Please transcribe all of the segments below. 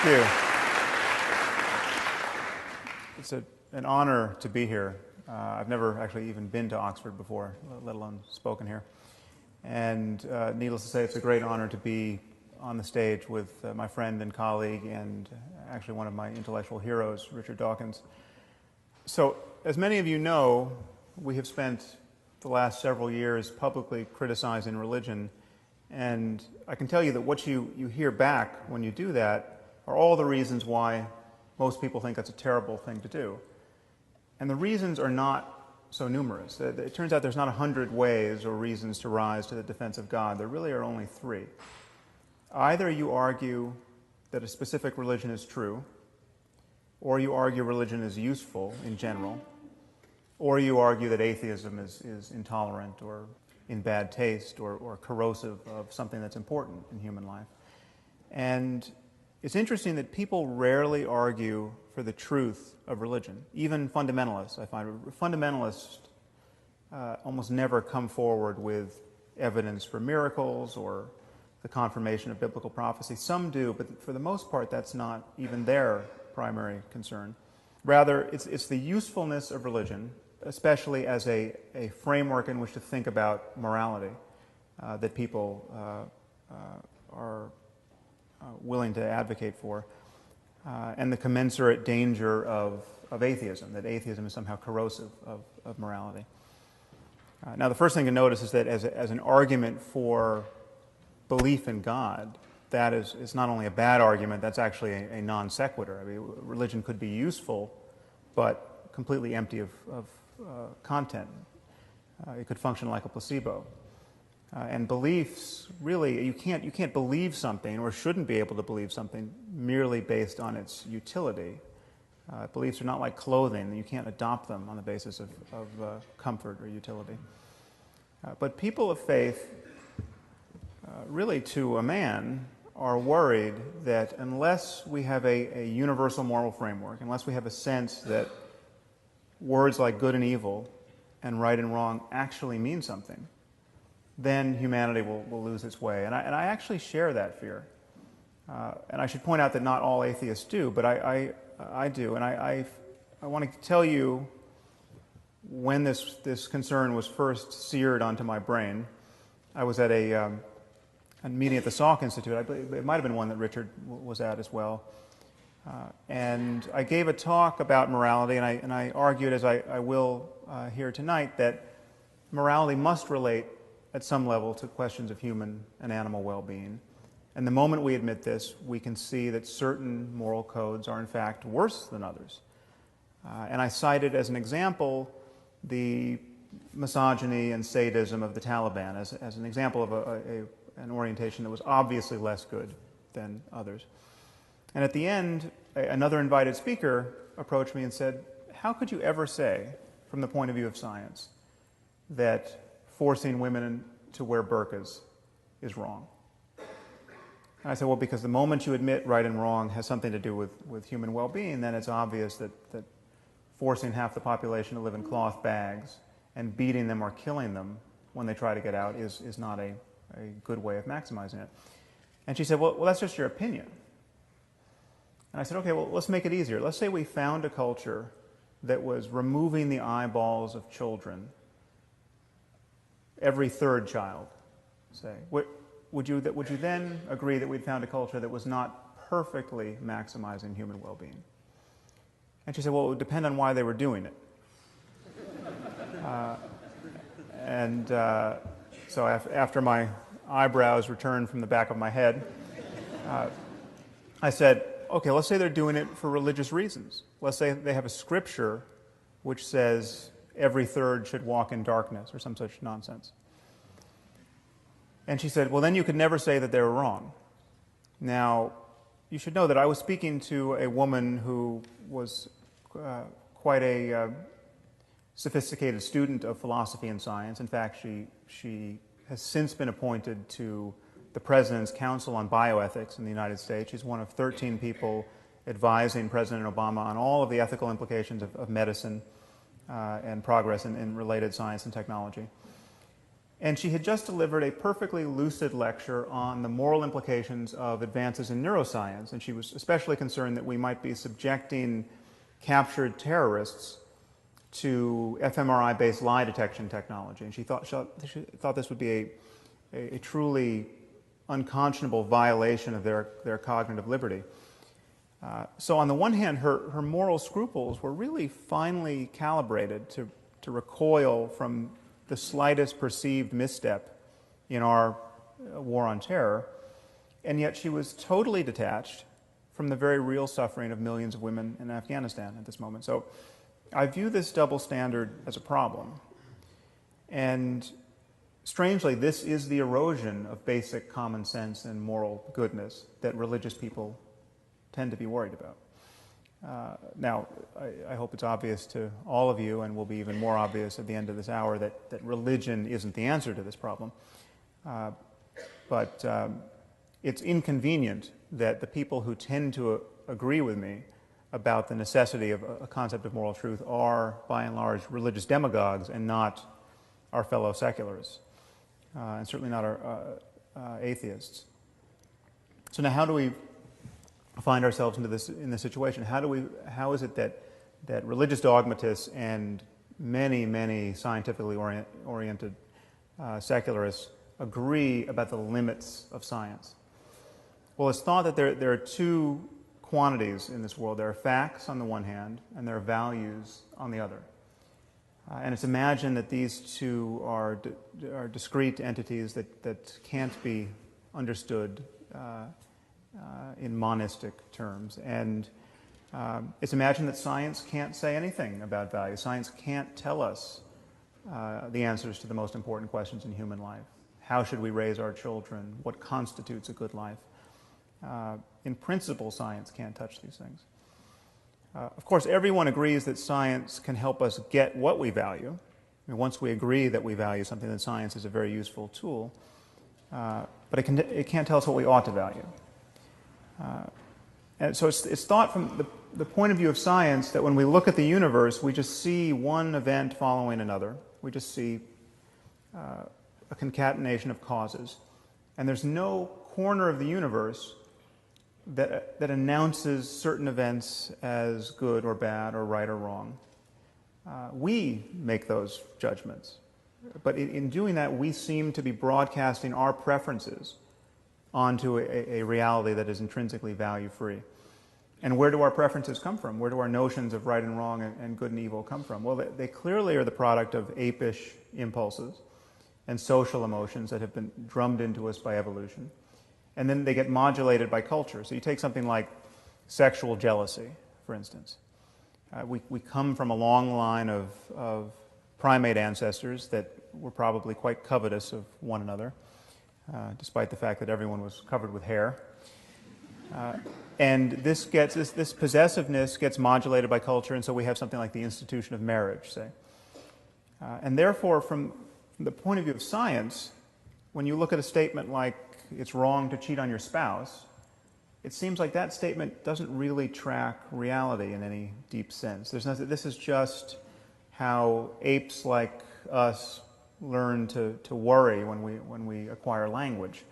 Thank you. It's an honor to be here. I've never actually even been to Oxford before, let alone spoken here. And needless to say, it's a great honor to be on the stage with my friend and colleague and actually one of my intellectual heroes, Richard Dawkins. So, as many of you know, we have spent the last several years publicly criticizing religion, and I can tell you that what you hear back when you do that are all the reasons why most people think that's a terrible thing to do. And the reasons are not so numerous. It turns out there's not 100 ways or reasons to rise to the defense of God. There really are only 3. Either you argue that a specific religion is true, or you argue religion is useful in general, or you argue that atheism is intolerant or in bad taste or corrosive of something that's important in human life. And it's interesting that people rarely argue for the truth of religion. Even fundamentalists, I find. Fundamentalists almost never come forward with evidence for miracles or the confirmation of biblical prophecy. Some do, but for the most part, that's not even their primary concern. Rather, it's the usefulness of religion, especially as a framework in which to think about morality, that people are willing to advocate for, and the commensurate danger of atheism, that atheism is somehow corrosive of morality. Now, the first thing to notice is that as an argument for belief in God, that is not only a bad argument, that's actually a non sequitur. I mean, religion could be useful, but completely empty of content. It could function like a placebo. And beliefs, really, you can't believe something or shouldn't be able to believe something merely based on its utility. Beliefs are not like clothing. You can't adopt them on the basis of comfort or utility. But people of faith, really to a man, are worried that unless we have a universal moral framework, unless we have a sense that words like good and evil and right and wrong actually mean something, then humanity will lose its way. And I actually share that fear. And I should point out that not all atheists do, but I do. And I want to tell you when this concern was first seared onto my brain. I was at a meeting at the Salk Institute. I believe it might have been one that Richard was at as well. And I gave a talk about morality, and I argued, as I will here tonight, that morality must relate at some level to questions of human and animal well-being. And the moment we admit this, we can see that certain moral codes are in fact worse than others. And I cited as an example the misogyny and sadism of the Taliban as an example of an orientation that was obviously less good than others. And at the end, another invited speaker approached me and said, how could you ever say, from the point of view of science, that forcing women to wear burqas is wrong? And I said, well, because the moment you admit right and wrong has something to do with human well-being, then it's obvious that forcing half the population to live in cloth bags and beating them or killing them when they try to get out is not a good way of maximizing it. And she said, well, that's just your opinion. And I said, okay, well, let's make it easier. Let's say we found a culture that was removing the eyeballs of children every third child, say. Would you then agree that we'd found a culture that was not perfectly maximizing human well-being? And she said, well, it would depend on why they were doing it. So after my eyebrows returned from the back of my head, I said, okay, let's say they're doing it for religious reasons. Let's say they have a scripture which says every third should walk in darkness or some such nonsense. And she said, well, then you could never say that they were wrong. Now, you should know that I was speaking to a woman who was quite a sophisticated student of philosophy and science. In fact, she has since been appointed to the President's Council on Bioethics in the United States. She's one of 13 people advising President Obama on all of the ethical implications of medicine and progress in related science and technology. And she had just delivered a perfectly lucid lecture on the moral implications of advances in neuroscience, and she was especially concerned that we might be subjecting captured terrorists to fMRI-based lie detection technology. And she thought this would be a truly unconscionable violation of their cognitive liberty. So on the one hand, her moral scruples were really finely calibrated to recoil from the slightest perceived misstep in our war on terror, and yet she was totally detached from the very real suffering of millions of women in Afghanistan at this moment. So I view this double standard as a problem. And strangely, this is the erosion of basic common sense and moral goodness that religious people tend to be worried about. Now, I hope it's obvious to all of you, and will be even more obvious at the end of this hour, that religion isn't the answer to this problem. But it's inconvenient that the people who tend to agree with me about the necessity of a concept of moral truth are, by and large, religious demagogues and not our fellow secularists, and certainly not our atheists. So now, how do we find ourselves in this situation? How is it that religious dogmatists and many scientifically oriented secularists agree about the limits of science? Well, it's thought that there are two quantities in this world. There are facts on the one hand, and there are values on the other. And it's imagined that these two are discrete entities that can't be understood in monistic terms. And it's imagined that science can't say anything about value. Science can't tell us the answers to the most important questions in human life. How should we raise our children? What constitutes a good life? In principle, science can't touch these things. Of course, everyone agrees that science can help us get what we value. And once we agree that we value something, then science is a very useful tool. But it can't tell us what we ought to value. And so it's thought from the point of view of science that when we look at the universe, we just see one event following another. We just see a concatenation of causes. And there's no corner of the universe that announces certain events as good or bad or right or wrong. We make those judgments. But in doing that, we seem to be broadcasting our preferences onto a reality that is intrinsically value-free. And where do our preferences come from? Where do our notions of right and wrong and good and evil come from? Well, they clearly are the product of apish impulses and social emotions that have been drummed into us by evolution. And then they get modulated by culture. So you take something like sexual jealousy, for instance. We come from a long line of primate ancestors that were probably quite covetous of one another, despite the fact that everyone was covered with hair. And this possessiveness gets modulated by culture, and so we have something like the institution of marriage, say. And therefore, from the point of view of science, when you look at a statement like it's wrong to cheat on your spouse, it seems like that statement doesn't really track reality in any deep sense. This is just how apes like us learn to worry when we acquire language.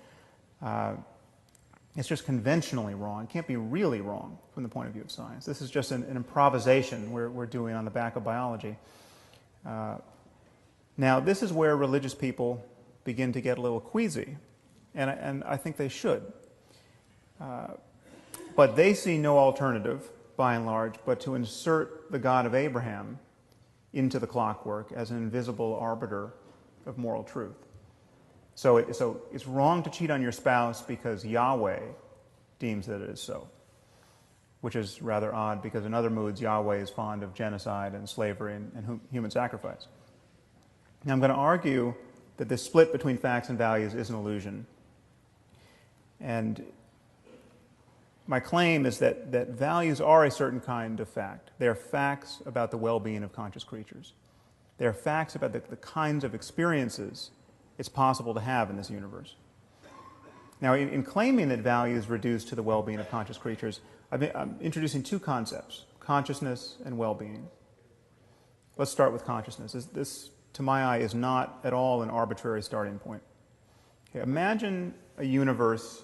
It's just conventionally wrong. It can't be really wrong from the point of view of science. This is just an improvisation we're doing on the back of biology. Now, this is where religious people begin to get a little queasy, and I think they should. But they see no alternative, by and large, but to insert the God of Abraham into the clockwork as an invisible arbiter of moral truth. So it's wrong to cheat on your spouse because Yahweh deems that it is so, which is rather odd because in other moods Yahweh is fond of genocide and slavery and human sacrifice. Now I'm going to argue that this split between facts and values is an illusion. And my claim is that values are a certain kind of fact. They are facts about the well-being of conscious creatures. They are facts about the kinds of experiences it's possible to have in this universe. Now, in claiming that values reduce to the well-being of conscious creatures, I'm introducing two concepts, consciousness and well-being. Let's start with consciousness. This to my eye, is not at all an arbitrary starting point. Okay, imagine a universe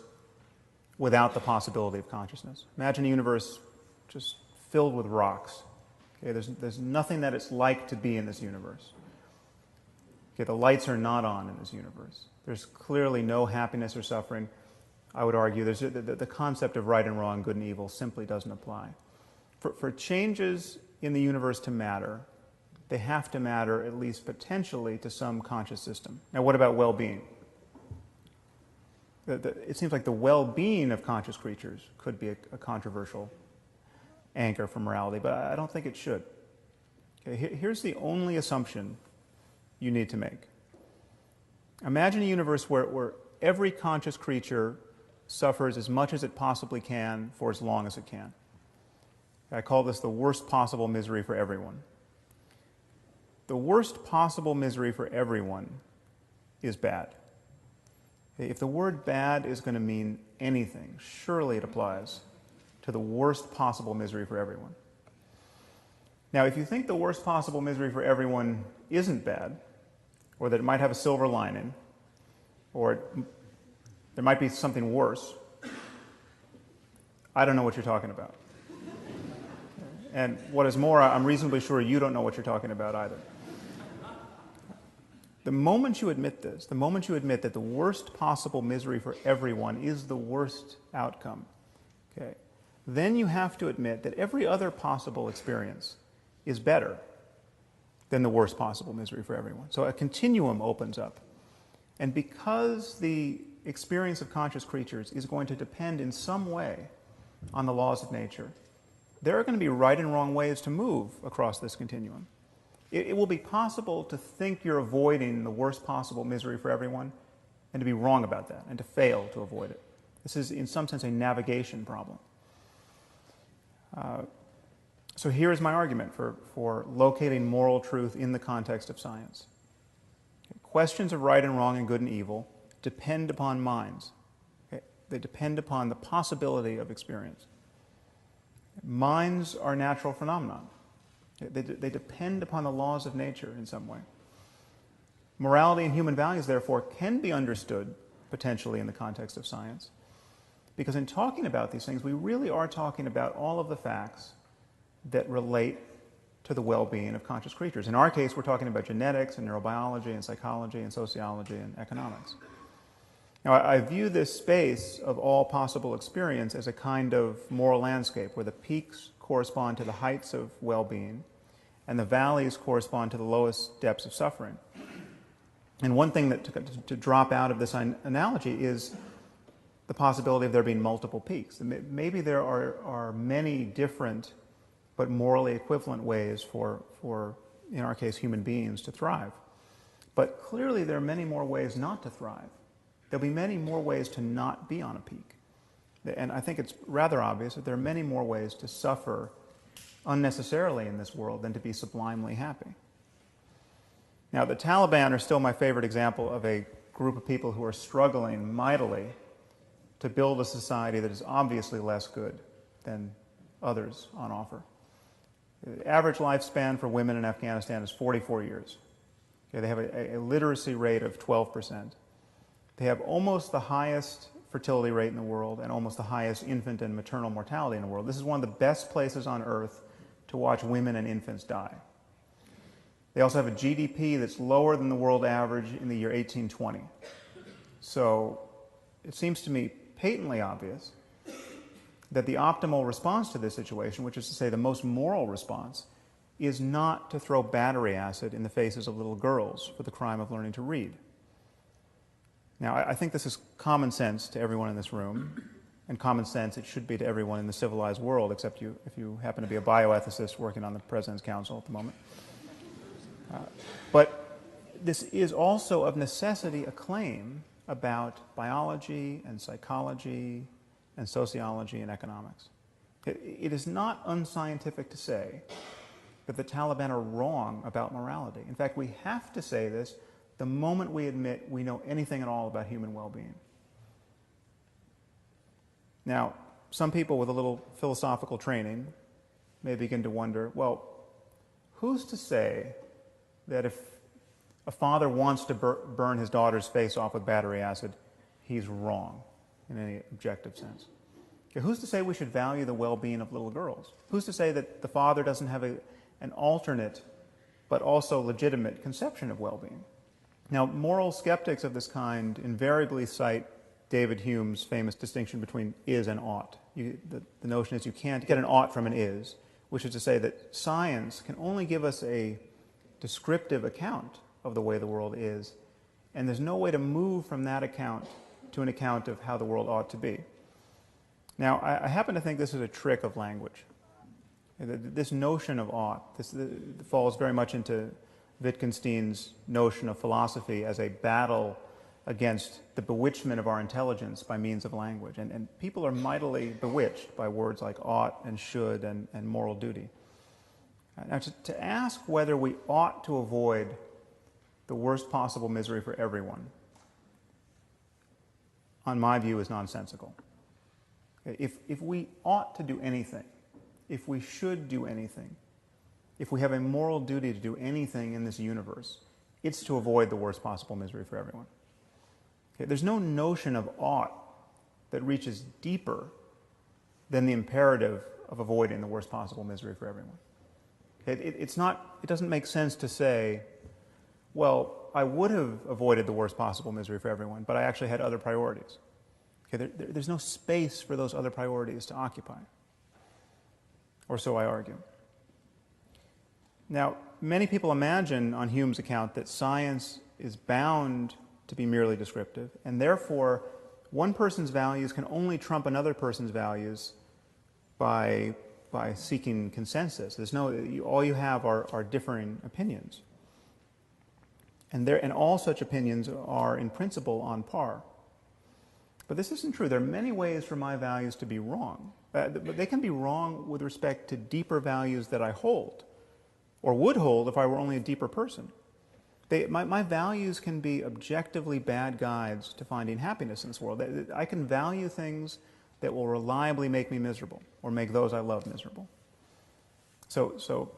without the possibility of consciousness. Imagine a universe just filled with rocks. Okay, there's nothing that it's like to be in this universe. Okay, the lights are not on in this universe. There's clearly no happiness or suffering. I would argue the concept of right and wrong, good and evil, simply doesn't apply. For changes in the universe to matter, they have to matter, at least potentially, to some conscious system. Now, what about well-being? It seems like the well-being of conscious creatures could be a controversial anchor for morality, but I don't think it should. Okay, here's the only assumption you need to make. Imagine a universe where every conscious creature suffers as much as it possibly can for as long as it can. I call this the worst possible misery for everyone. The worst possible misery for everyone is bad. If the word bad is going to mean anything, surely it applies to the worst possible misery for everyone. Now, if you think the worst possible misery for everyone isn't bad, or that it might have a silver lining, or there might be something worse, I don't know what you're talking about. And what is more, I'm reasonably sure you don't know what you're talking about either. The moment you admit this, the moment you admit that the worst possible misery for everyone is the worst outcome, okay, then you have to admit that every other possible experience is better than the worst possible misery for everyone. So a continuum opens up. And because the experience of conscious creatures is going to depend in some way on the laws of nature, there are going to be right and wrong ways to move across this continuum. It will be possible to think you're avoiding the worst possible misery for everyone and to be wrong about that and to fail to avoid it. This is, in some sense, a navigation problem. So here is my argument for locating moral truth in the context of science. Okay. Questions of right and wrong and good and evil depend upon minds. Okay. They depend upon the possibility of experience. Minds are natural phenomena. They depend upon the laws of nature in some way. Morality and human values, therefore, can be understood potentially in the context of science, because in talking about these things, we really are talking about all of the facts that relate to the well-being of conscious creatures. In our case, we're talking about genetics and neurobiology and psychology and sociology and economics. Now, I view this space of all possible experience as a kind of moral landscape where the peaks correspond to the heights of well-being and the valleys correspond to the lowest depths of suffering. And one thing that to drop out of this analogy is the possibility of there being multiple peaks. Maybe there are many different but morally equivalent ways for, in our case, human beings to thrive. But clearly there are many more ways not to thrive. There'll be many more ways to not be on a peak. And I think it's rather obvious that there are many more ways to suffer unnecessarily in this world than to be sublimely happy. Now, the Taliban are still my favorite example of a group of people who are struggling mightily to build a society that is obviously less good than others on offer. The average lifespan for women in Afghanistan is 44 years. Okay, they have a literacy rate of 12%. They have almost the highest fertility rate in the world and almost the highest infant and maternal mortality in the world. This is one of the best places on earth to watch women and infants die. They also have a GDP that's lower than the world average in the year 1820. So it seems to me patently obvious that the optimal response to this situation, which is to say the most moral response, is not to throw battery acid in the faces of little girls for the crime of learning to read. Now, I think this is common sense to everyone in this room, and common sense it should be to everyone in the civilized world, except if you happen to be a bioethicist working on the President's Council at the moment. But this is also of necessity a claim about biology and psychology and sociology and economics. It is not unscientific to say that the Taliban are wrong about morality. In fact, we have to say this the moment we admit we know anything at all about human well-being. Now, some people with a little philosophical training may begin to wonder, well, who's to say that if a father wants to burn his daughter's face off with battery acid, he's wrong in any objective sense. Okay, who's to say we should value the well-being of little girls? Who's to say that the father doesn't have an alternate but also legitimate conception of well-being? Now, moral skeptics of this kind invariably cite David Hume's famous distinction between is and ought. The notion is you can't get an ought from an is, which is to say that science can only give us a descriptive account of the way the world is, and there's no way to move from that account to an account of how the world ought to be. Now, I happen to think this is a trick of language. This notion of ought, this falls very much into Wittgenstein's notion of philosophy as a battle against the bewitchment of our intelligence by means of language. And people are mightily bewitched by words like ought and should and moral duty. Now, to ask whether we ought to avoid the worst possible misery for everyone, on my view, is nonsensical. If we ought to do anything, if we should do anything, if we have a moral duty to do anything in this universe, it's to avoid the worst possible misery for everyone. Okay, there's no notion of ought that reaches deeper than the imperative of avoiding the worst possible misery for everyone. Okay, it doesn't make sense to say, well, I would have avoided the worst possible misery for everyone, but I actually had other priorities. Okay, there's no space for those other priorities to occupy. Or so I argue. Now, many people imagine on Hume's account that science is bound to be merely descriptive, and therefore one person's values can only trump another person's values by seeking consensus. All you have are differing opinions. And all such opinions are in principle on par. But this isn't true. There are many ways for my values to be wrong. But they can be wrong with respect to deeper values that I hold, or would hold if I were only a deeper person. My values can be objectively bad guides to finding happiness in this world. I can value things that will reliably make me miserable, or make those I love miserable. So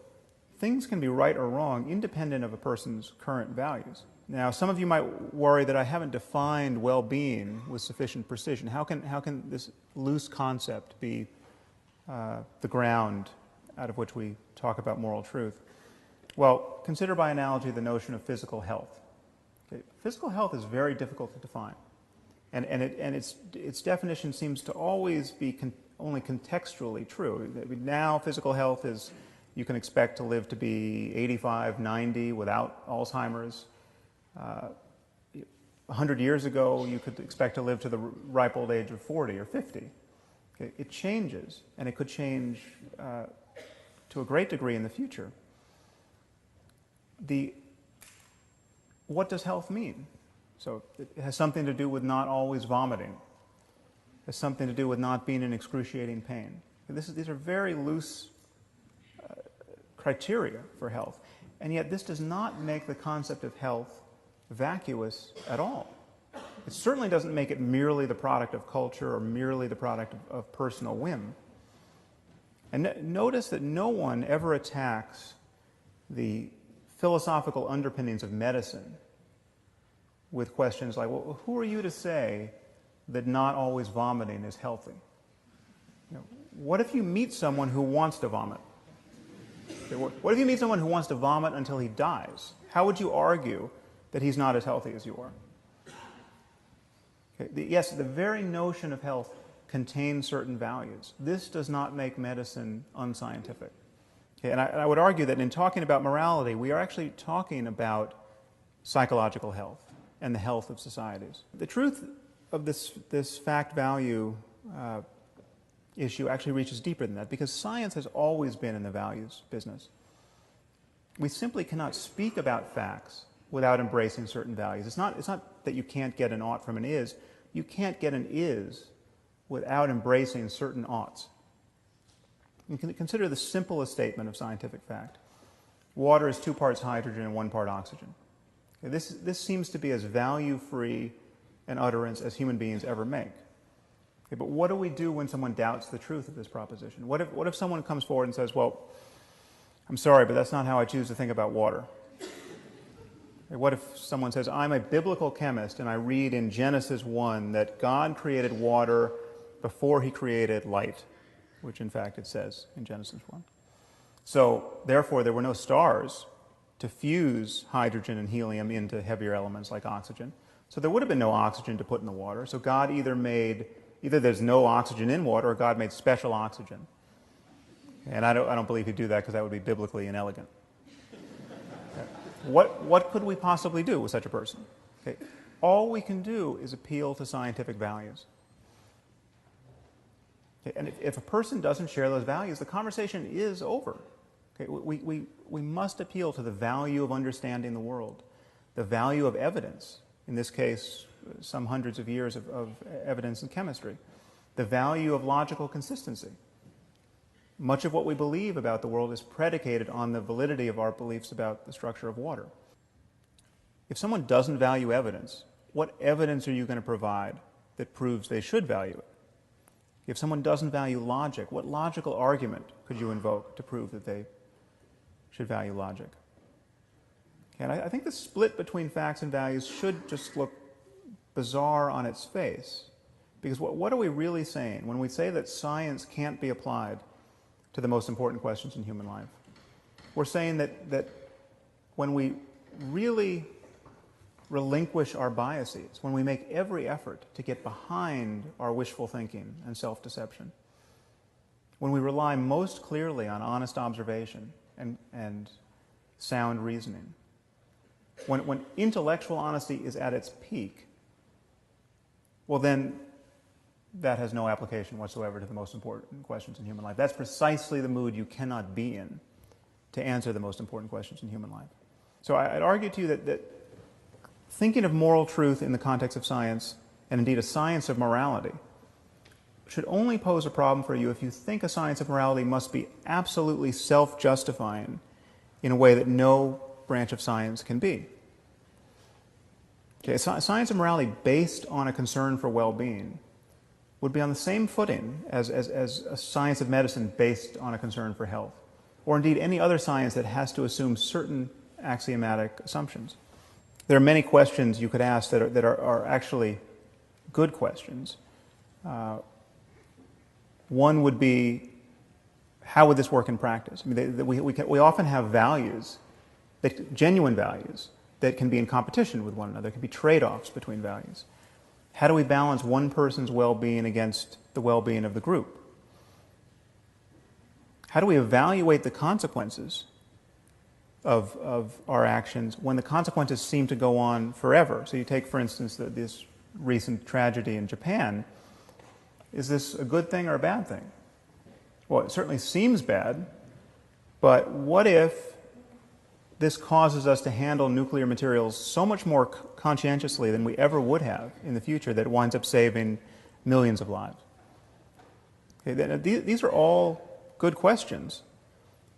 things can be right or wrong independent of a person's current values. Now, some of you might worry that I haven't defined well-being with sufficient precision. How can this loose concept be the ground out of which we talk about moral truth? Well, consider by analogy the notion of physical health. Okay. Physical health is very difficult to define, and its definition seems to always be only contextually true. Now, physical health is you can expect to live to be 85, 90 without Alzheimer's. 100 years ago, you could expect to live to the ripe old age of 40 or 50. Okay. It changes, and it could change to a great degree in the future. What does health mean? So it has something to do with not always vomiting. It has something to do with not being in excruciating pain. These are very loose criteria for health. And yet this does not make the concept of health vacuous at all. It certainly doesn't make it merely the product of culture or merely the product of personal whim. And notice that no one ever attacks the philosophical underpinnings of medicine with questions like, well, who are you to say that not always vomiting is healthy? What if you meet someone who wants to vomit? What if you meet someone who wants to vomit until he dies? How would you argue that he's not as healthy as you are? Okay. Yes, the very notion of health contains certain values. This does not make medicine unscientific. Okay, and I would argue that in talking about morality, we are actually talking about psychological health and the health of societies. The truth of this fact-value issue actually reaches deeper than that, because science has always been in the values business. We simply cannot speak about facts without embracing certain values. It's not that you can't get an ought from an is. You can't get an is without embracing certain oughts. You can consider the simplest statement of scientific fact. Water is 2 parts hydrogen and 1 part oxygen. Okay, this seems to be as value-free an utterance as human beings ever make. Okay, but what do we do when someone doubts the truth of this proposition? What if someone comes forward and says, well, I'm sorry, but that's not how I choose to think about water? What if someone says, I'm a biblical chemist and I read in Genesis 1 that God created water before he created light, which in fact it says in Genesis 1. So therefore there were no stars to fuse hydrogen and helium into heavier elements like oxygen. So there would have been no oxygen to put in the water. So God either there's no oxygen in water or God made special oxygen. And I don't believe he'd do that because that would be biblically inelegant. Okay. What could we possibly do with such a person? Okay. All we can do is appeal to scientific values. Okay. And if a person doesn't share those values, the conversation is over. Okay. We must appeal to the value of understanding the world, the value of evidence, in this case, some hundreds of years of evidence in chemistry, the value of logical consistency. Much of what we believe about the world is predicated on the validity of our beliefs about the structure of water. If someone doesn't value evidence, what evidence are you going to provide that proves they should value it? If someone doesn't value logic, what logical argument could you invoke to prove that they should value logic? And I think the split between facts and values should just look bizarre on its face. Because what are we really saying when we say that science can't be applied to the most important questions in human life? We're saying that when we really relinquish our biases, when we make every effort to get behind our wishful thinking and self-deception, when we rely most clearly on honest observation and sound reasoning, when intellectual honesty is at its peak, well then that has no application whatsoever to the most important questions in human life. That's precisely the mood you cannot be in to answer the most important questions in human life. So I'd argue to you that thinking of moral truth in the context of science, and indeed a science of morality, should only pose a problem for you if you think a science of morality must be absolutely self-justifying in a way that no branch of science can be. Okay, a science of morality based on a concern for well-being would be on the same footing as a science of medicine based on a concern for health, or indeed any other science that has to assume certain axiomatic assumptions. There are many questions you could ask that are actually good questions. One would be, how would this work in practice? I mean, we often have values, genuine values, that can be in competition with one another. There can be trade-offs between values. How do we balance one person's well-being against the well-being of the group? How do we evaluate the consequences of our actions when the consequences seem to go on forever? So you take, for instance, this recent tragedy in Japan. Is this a good thing or a bad thing? Well, it certainly seems bad, but what if this causes us to handle nuclear materials so much more conscientiously than we ever would have in the future that it winds up saving millions of lives? Okay, these are all good questions,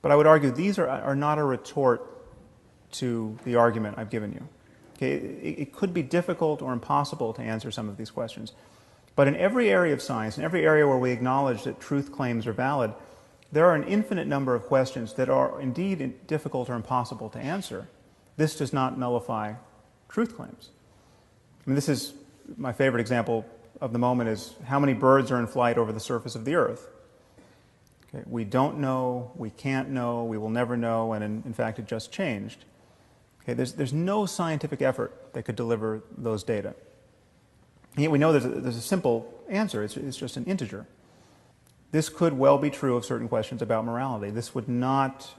but I would argue these are not a retort to the argument I've given you. Okay, it could be difficult or impossible to answer some of these questions, but in every area of science, in every area where we acknowledge that truth claims are valid, there are an infinite number of questions that are indeed difficult or impossible to answer. This does not nullify truth claims. I mean, this is my favorite example of the moment is how many birds are in flight over the surface of the earth. Okay, we don't know, we can't know, we will never know, and in fact it just changed. Okay, there's no scientific effort that could deliver those data. And yet we know there's a simple answer, it's just an integer. This could well be true of certain questions about morality. This would not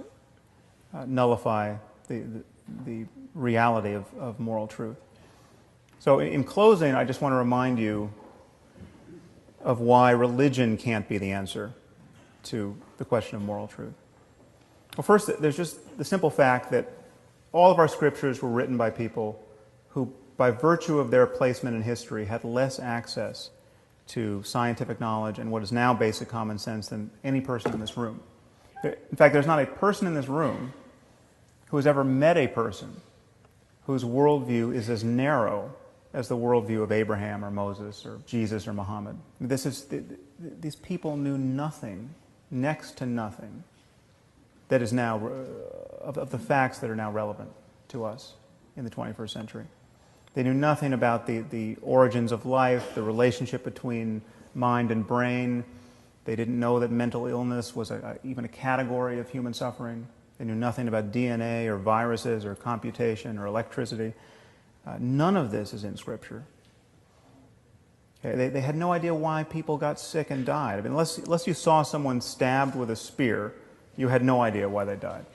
nullify the reality of moral truth. So in closing, I just want to remind you of why religion can't be the answer to the question of moral truth. Well, first, there's just the simple fact that all of our scriptures were written by people who, by virtue of their placement in history, had less access to scientific knowledge and what is now basic common sense than any person in this room. In fact, there's not a person in this room who has ever met a person whose worldview is as narrow as the worldview of Abraham or Moses or Jesus or Muhammad. These people knew nothing, next to nothing, that is now, of the facts that are now relevant to us. in the 21st century. They knew nothing about the origins of life, the relationship between mind and brain. They didn't know that mental illness was even a category of human suffering. They knew nothing about DNA or viruses or computation or electricity. None of this is in Scripture. Okay, they had no idea why people got sick and died. I mean, unless you saw someone stabbed with a spear, you had no idea why they died.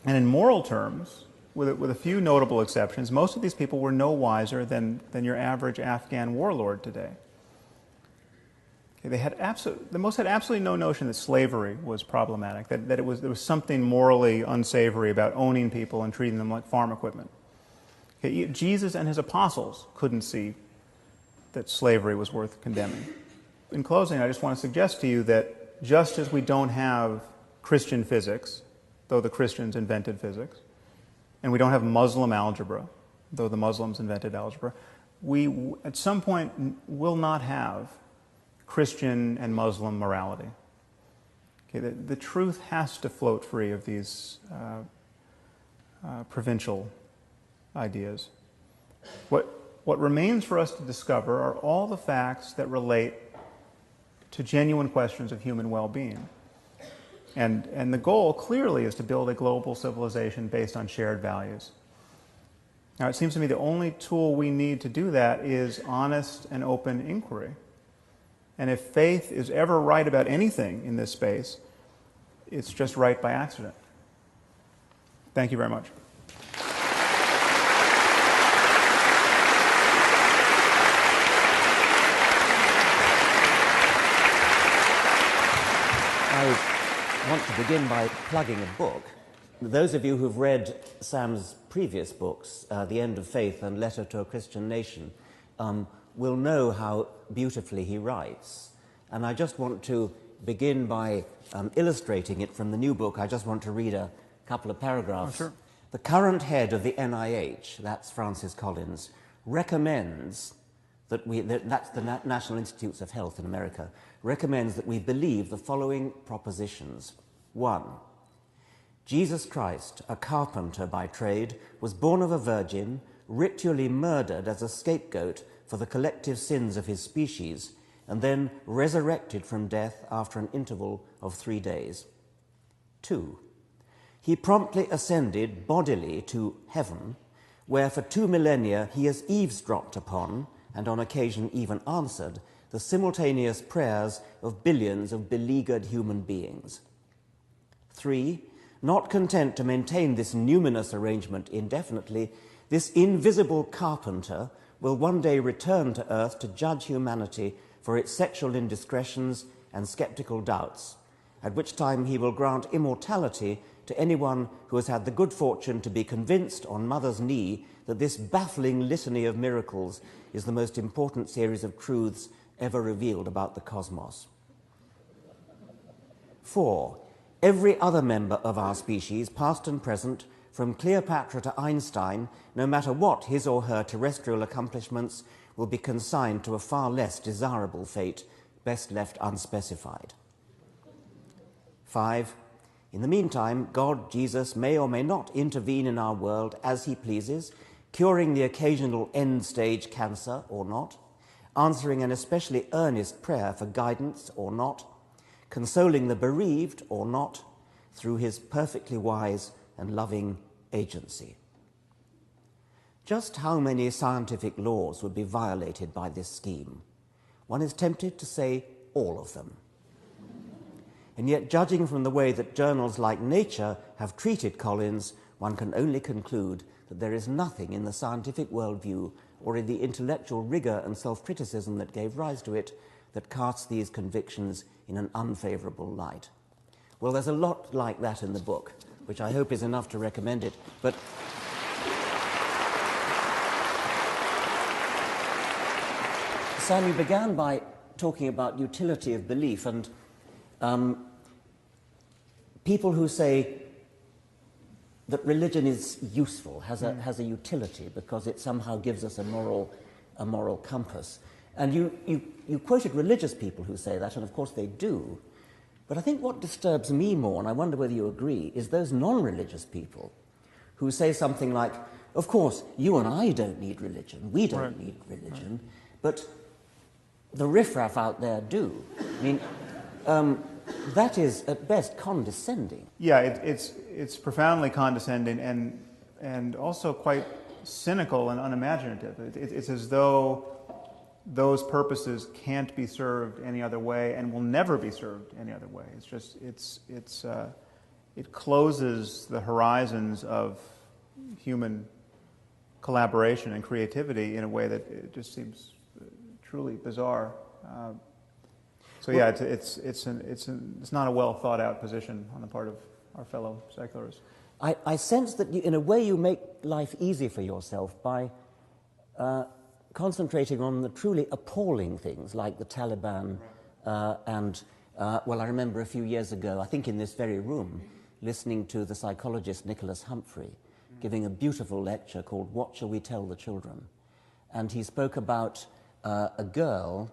And in moral terms, with a few notable exceptions, most of these people were no wiser than your average Afghan warlord today. Okay, the most had absolutely no notion that slavery was problematic, that there was something morally unsavory about owning people and treating them like farm equipment. Okay, Jesus and his apostles couldn't see that slavery was worth condemning. In closing, I just want to suggest to you that just as we don't have Christian physics, though the Christians invented physics, and we don't have Muslim algebra, though the Muslims invented algebra, we at some point will not have Christian and Muslim morality. Okay, the truth has to float free of these provincial ideas. What remains for us to discover are all the facts that relate to genuine questions of human well-being. And the goal clearly is to build a global civilization based on shared values. Now, it seems to me the only tool we need to do that is honest and open inquiry. And if faith is ever right about anything in this space, it's just right by accident. Thank you very much. I want to begin by plugging a book. Those of you who've read Sam's previous books, The End of Faith and Letter to a Christian Nation, will know how beautifully he writes. And I just want to begin by illustrating it from the new book. I just want to read a couple of paragraphs. Oh, sure. The current head of the NIH, that's Francis Collins, recommends that's the National Institutes of Health in America, recommends that we believe the following propositions. 1. Jesus Christ, a carpenter by trade, was born of a virgin, ritually murdered as a scapegoat for the collective sins of his species, and then resurrected from death after an interval of 3 days. 2. He promptly ascended bodily to heaven, where for 2 millennia he has eavesdropped upon, and on occasion even answered, the simultaneous prayers of billions of beleaguered human beings. 3. Not content to maintain this numinous arrangement indefinitely, this invisible carpenter will one day return to earth to judge humanity for its sexual indiscretions and skeptical doubts, at which time he will grant immortality to anyone who has had the good fortune to be convinced on mother's knee that this baffling litany of miracles is the most important series of truths ever revealed about the cosmos. 4. Every other member of our species, past and present, from Cleopatra to Einstein, no matter what his or her terrestrial accomplishments, will be consigned to a far less desirable fate, best left unspecified. 5. In the meantime, God, Jesus, may or may not intervene in our world as he pleases, curing the occasional end-stage cancer or not, answering an especially earnest prayer for guidance or not, consoling the bereaved or not, through his perfectly wise and loving agency. Just how many scientific laws would be violated by this scheme? One is tempted to say all of them. And yet, judging from the way that journals like Nature have treated Collins, one can only conclude that there is nothing in the scientific worldview or in the intellectual rigor and self-criticism that gave rise to it that casts these convictions in an unfavorable light. Well, there's a lot like that in the book, which I hope is enough to recommend it. But Sam, you began by talking about utility of belief, and people who say that religion is useful, has a utility, because it somehow gives us a moral compass. And you quoted religious people who say that, and of course they do. But I think what disturbs me more, and I wonder whether you agree, is those non-religious people who say something like, of course, you and I don't need religion, we don't Right. need religion, but the riffraff out there do. I mean, that is at best condescending. Yeah, it's profoundly condescending and also quite cynical and unimaginative. It's as though those purposes can't be served any other way and will never be served any other way. It's just it closes the horizons of human collaboration and creativity in a way that it just seems truly bizarre. So yeah, it's not a well thought out position on the part of our fellow secularists. I sense that in a way you make life easy for yourself by concentrating on the truly appalling things like the Taliban and, well, I remember a few years ago, I think in this very room, listening to the psychologist Nicholas Humphrey giving a beautiful lecture called What Shall We Tell the Children? And he spoke about a girl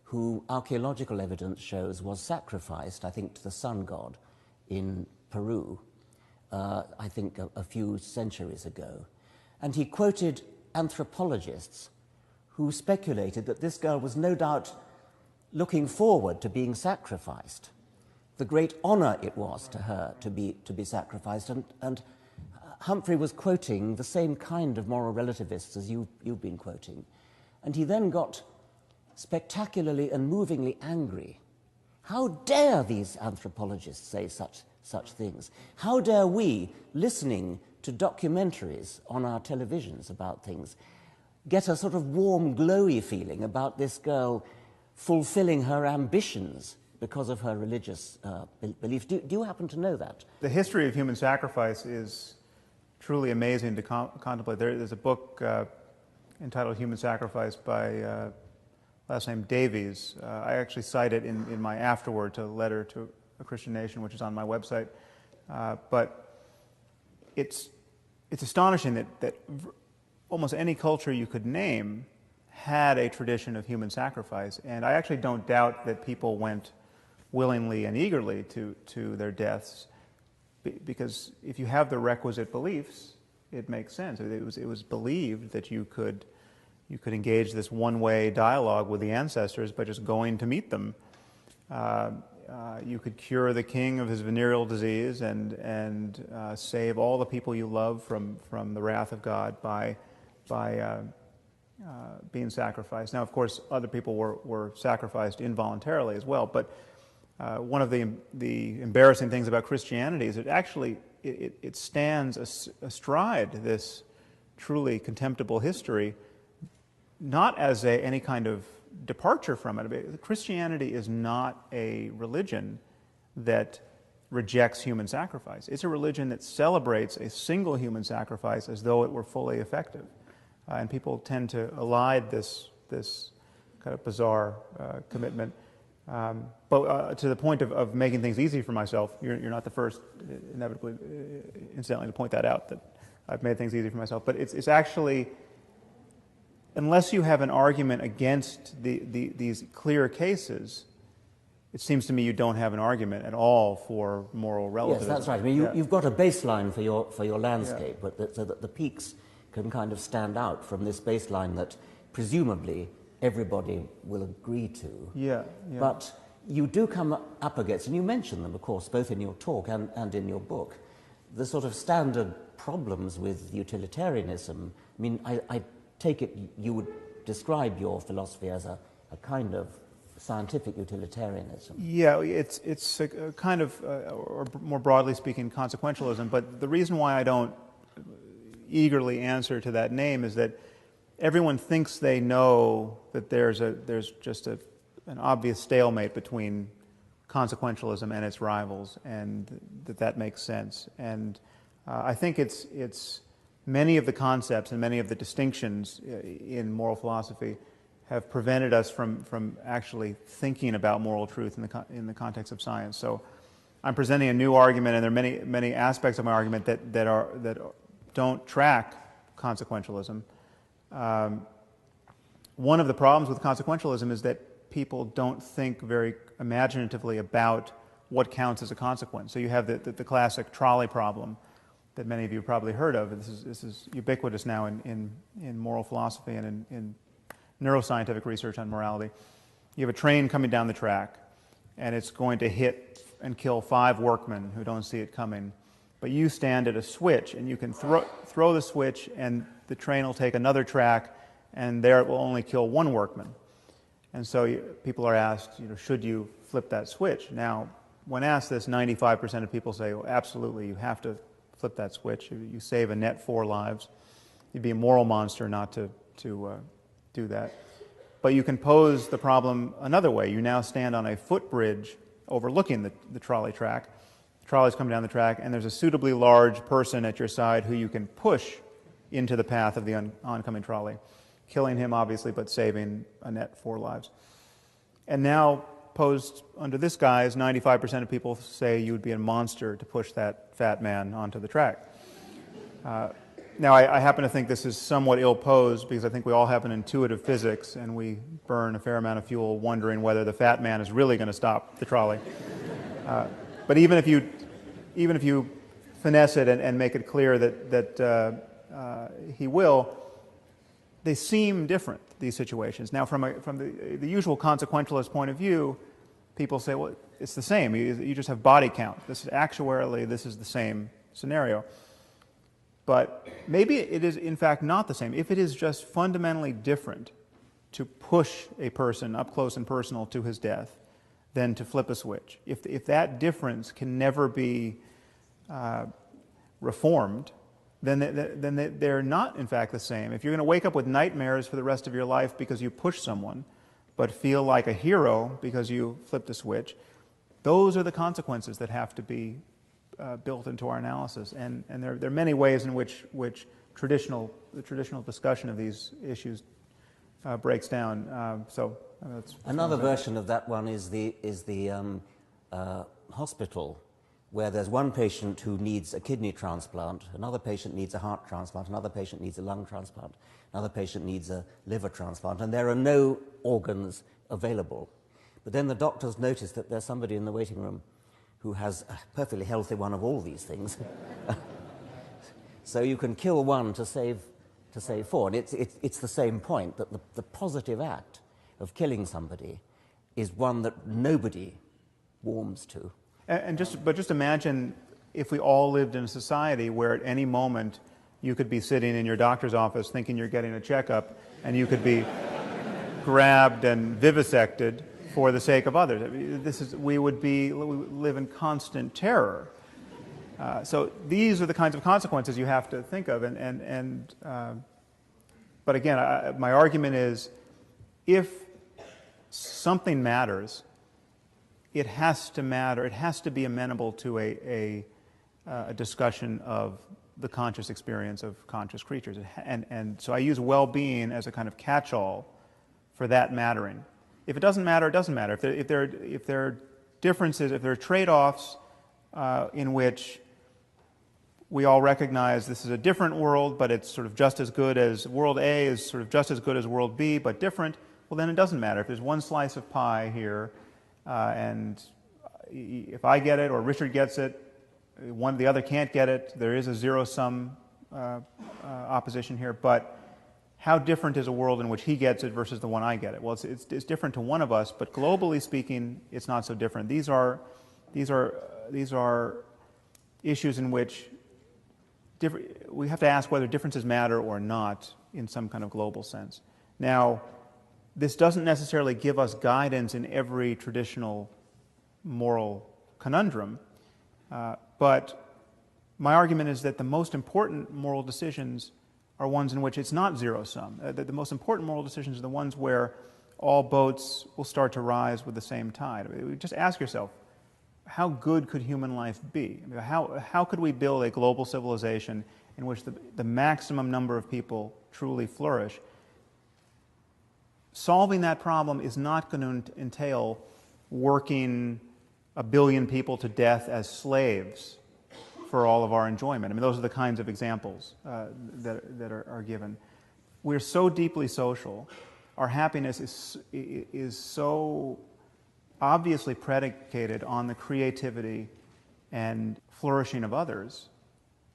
who archaeological evidence shows was sacrificed, I think, to the sun god in Peru, I think a few centuries ago. And he quoted anthropologists who speculated that this girl was no doubt looking forward to being sacrificed, the great honor it was to her to be sacrificed. And Humphrey was quoting the same kind of moral relativists as you've been quoting. And he then got spectacularly and movingly angry. How dare these anthropologists say such things? How dare we, listening to documentaries on our televisions about things, get a sort of warm, glowy feeling about this girl fulfilling her ambitions because of her religious beliefs? Do you happen to know that? The history of human sacrifice is truly amazing to contemplate. There's a book entitled Human Sacrifice by last name Davies. I actually cite it in my afterword to Letter to a Christian Nation, which is on my website. But it's astonishing that almost any culture you could name had a tradition of human sacrifice. And I actually don't doubt that people went willingly and eagerly to their deaths, because if you have the requisite beliefs, it makes sense. It was believed that you could engage this one-way dialogue with the ancestors by just going to meet them. You could cure the king of his venereal disease and save all the people you love from the wrath of God by being sacrificed. Now, of course, other people were sacrificed involuntarily as well, but one of the embarrassing things about Christianity is it stands astride this truly contemptible history, not as any kind of departure from it. Christianity is not a religion that rejects human sacrifice. It's a religion that celebrates a single human sacrifice as though it were fully effective. And people tend to elide this kind of bizarre commitment. But to the point of making things easy for myself, you're not the first, inevitably, incidentally, to point that out, that I've made things easy for myself. But it's actually, unless you have an argument against these clear cases, it seems to me you don't have an argument at all for moral relativism. Yes, that's right. I mean, you've got a baseline for your landscape, but so that the peaks can kind of stand out from this baseline that presumably everybody will agree to. Yeah. But you do come up against, and you mention them, of course, both in your talk and in your book, the sort of standard problems with utilitarianism. I mean, I take it you would describe your philosophy as a kind of scientific utilitarianism. Yeah, it's a kind of, or more broadly speaking, consequentialism. But the reason why I don't eagerly answer to that name is that everyone thinks they know that there's just an obvious stalemate between consequentialism and its rivals, and that makes sense. And I think it's many of the concepts and many of the distinctions in moral philosophy have prevented us from actually thinking about moral truth in the context of science. So I'm presenting a new argument, and there are many aspects of my argument that don't track consequentialism. One of the problems with consequentialism is that people don't think very imaginatively about what counts as a consequence. So you have the classic trolley problem, that many of you have probably heard of. This is ubiquitous now in moral philosophy and in neuroscientific research on morality. You have a train coming down the track, and it's going to hit and kill 5 workmen who don't see it coming. But you stand at a switch, and you can throw the switch, and the train will take another track, and there it will only kill 1 workman. And so people are asked, should you flip that switch? Now, when asked this, 95% of people say, well, absolutely, you have to flip that switch. You save a net 4 lives. You'd be a moral monster not to do that. But you can pose the problem another way. You now stand on a footbridge overlooking the trolley track. The trolley's coming down the track, and there's a suitably large person at your side who you can push into the path of the oncoming trolley, killing him, obviously, but saving a net 4 lives. And now, posed under this guise, 95% of people say you would be a monster to push that fat man onto the track. Now, I happen to think this is somewhat ill-posed because I think we all have an intuitive physics, and we burn a fair amount of fuel wondering whether the fat man is really going to stop the trolley. But even if you finesse it and make it clear that he will, they seem different, these situations. Now, from the usual consequentialist point of view, people say, well, it's the same. You just have body count. This is actuarially, this is the same scenario. But maybe it is, in fact, not the same. If it is just fundamentally different to push a person up close and personal to his death than to flip a switch, if that difference can never be reformed, then they're not, in fact, the same. If you're going to wake up with nightmares for the rest of your life because you push someone, but feel like a hero because you flipped a switch, those are the consequences that have to be built into our analysis. And there are many ways in which the traditional discussion of these issues breaks down. That's another version of that one is the hospital, where there's one patient who needs a kidney transplant, another patient needs a heart transplant, another patient needs a lung transplant, another patient needs a liver transplant, and there are no organs available. But then the doctors notice that there's somebody in the waiting room who has a perfectly healthy one of all these things. So you can kill one to save 4. And it's the same point, that the positive act of killing somebody is one that nobody warms to. But just imagine if we all lived in a society where at any moment you could be sitting in your doctor's office thinking you're getting a checkup, and you could be grabbed and vivisected for the sake of others. We live in constant terror. So these are the kinds of consequences you have to think of. But again, my argument is, if something matters, it has to matter. It has to be amenable to a discussion of the conscious experience of conscious creatures. And so I use well-being as a kind of catch-all for that mattering. If it doesn't matter, it doesn't matter. If there are differences, if there are trade-offs in which we all recognize this is a different world, but it's sort of just as good as world A is sort of just as good as world B, but different, well, then it doesn't matter. If there's one slice of pie here, and if I get it or Richard gets it, the other can't get it, there is a zero-sum opposition here, but how different is a world in which he gets it versus the one I get it? Well, it's different to one of us, but globally speaking, it's not so different. These are issues in which we have to ask whether differences matter or not in some kind of global sense. Now, this doesn't necessarily give us guidance in every traditional moral conundrum, but my argument is that the most important moral decisions are ones in which it's not zero-sum. The most important moral decisions are the ones where all boats will start to rise with the same tide. Just ask yourself, how good could human life be? How could we build a global civilization in which the maximum number of people truly flourish? Solving that problem is not going to entail working 1 billion people to death as slaves for all of our enjoyment. I mean, those are the kinds of examples that are given. We're so deeply social. Our happiness is so obviously predicated on the creativity and flourishing of others.